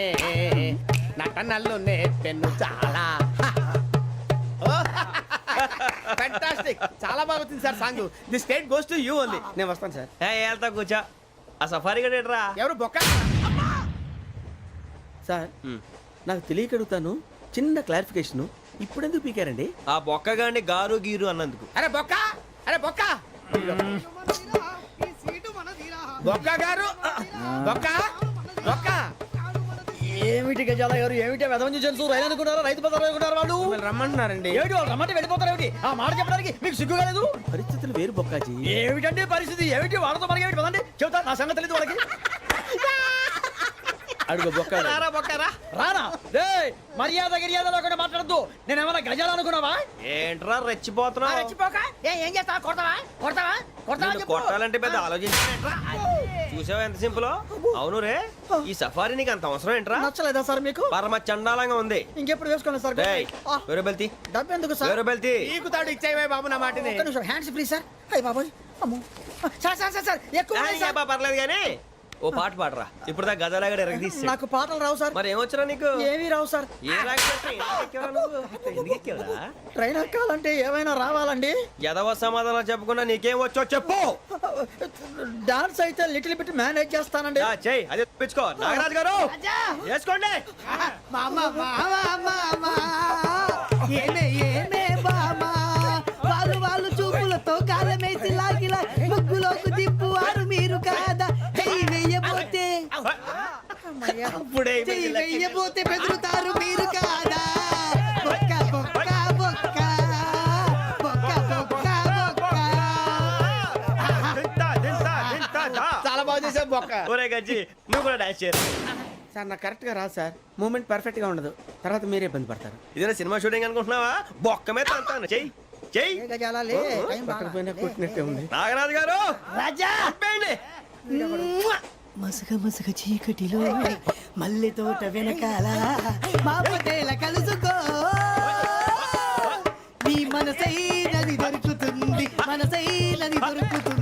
నటనలు నేర్పెను చాలా. ఫ్యాంటాస్టిక్, చాలా బాగా వచ్చింది sir song. The state goes to you only. నేను వస్తాను సార్. వెళ్తా కూర్చో. ఆ సఫారీ గడేట్రా? ఎవరు బొక్క సార్? నాకు తెలియక అడుగుతాను, చిన్న క్లారిఫికేషన్. ఇప్పుడు ఎందుకు పీకారండి? ఆ బొక్కగాండి గారు గీరు అన్నందుకు. అరే బొక్క, అరే బొక్క, బొక్క గారు, బొక్క బొక్క. ఏమిటి గజాల గారు, ఏమిటి వెదవని జన్సు రైలు అనుకున్నారా, రైతు బజార్ అనుకున్నారు వాళ్ళు? రమ్మంటున్నారండి. ఏమిటి వాళ్ళు రమ్మంటే వెళ్ళిపోతారు? ఏమిటి ఆ మాట చెప్పడానికి మీకు సిగ్గు కాలేదు? పరిస్థితులు వేరు బొక్కాజీ. ఏమిటండి పరిస్థితి? ఏమిటి వాళ్ళతో మనకి ఏమిటి పదండి, చెబుతా నా సంగతి తెలియదు వాళ్ళకి. అడుగు బొక్క. రారా బొక్కరా. రానా? రే మర్యాద గిర్యాద లేకుండా మాట్లాడద్దు. నేనేమన్నా గజాలు అనుకున్నావా? ఏంట్రా రెచ్చిపోతున్నావు? ఏం చేస్తావా? కొడతావా? కొడతావా? కొడతావా? నిన్ను కొట్టాలంటే పెద్ద ఆలోచించారా? చూసావా ఎంత సింపుల్? అవును రే, ఈ సఫారీ నీకు అంత అవసరం ఏంట్రా? నచ్చలేదా సార్ మీకు? పరమ చండాలంగా ఉంది. ఇంకెప్పుడు వేసుకోండి సార్. వేరే బెల్తి. డబ్బు ఎందుకు సార్? వేరే బెల్తి. నీకు తాడు ఇచ్చేవే బాబు నా మాటని. ఒక్క నిమిషం, హ్యాండ్స్ ఫ్రీ సార్. అయ్య బాబోయ్, అమ్మో. సార్ సార్ సార్ సార్ ఎక్కువ ఉన్నాయి సార్. పర్లేదు కానీ ఓ పాట పాడరా. ఇప్పుడు దా గదలాగడ ఎరగ తీసి. నాకు పాటలు రావు సార్. మరి ఏమొచ్చరా నీకు? ఏమీ రావు సార్. ఏ ఎందుకు ఎక్కావురా? ట్రైన్ ఎక్కాలంటే ఏమైనా రావాలండి. ఎదవ సమాధానం చెప్పకుండా నీకేం వచ్చో చెప్పు. డాన్స్ అయితే లిటిల్ బిట్ మేనేజ్ చేస్తానండి. చెయ్యి, అదే తెప్పించుకో. నాగరాజు గారు వేసుకోండి. ఏమే ఏమే బామా, వాళ్ళు వాళ్ళు చూపులతో కాలమేసి లాగిలా ముగ్గులోకి తిప్పువారు మీరు కాదా? చెయ్యి వెయ్యబోతే చెయ్యి వెయ్యబోతే బెదురుతారు మీరు కాదా? బొక్క బొక్క బొక్క బొక్క బొక్క బొక్క. చాలా బాగా చేసావు బొక్క. ఒరే గజ్జి, నువ్వు కూడా డాన్స్ చేయరు. సార్ నాకు కరెక్ట్ గా రాదు సార్. మూమెంట్ పర్ఫెక్ట్ గా ఉండదు, తర్వాత మీరే ఇబ్బంది పడతారు. ఇదేనా సినిమా షూటింగ్ అనుకుంటున్నావా? బొక్క మీద అంటాను. చెయ్యి చెయ్యి. కొట్టినట్టే ఉంది. నాగరాజు గారు రాజా చెప్పండి. మసగ మసగ చీకటిలో మల్లె తోట వెనకాల మా పటేల కలుసుకో, నీ మనసైనది దొరుకుతుంది మనసైనది దొరుకుతుంది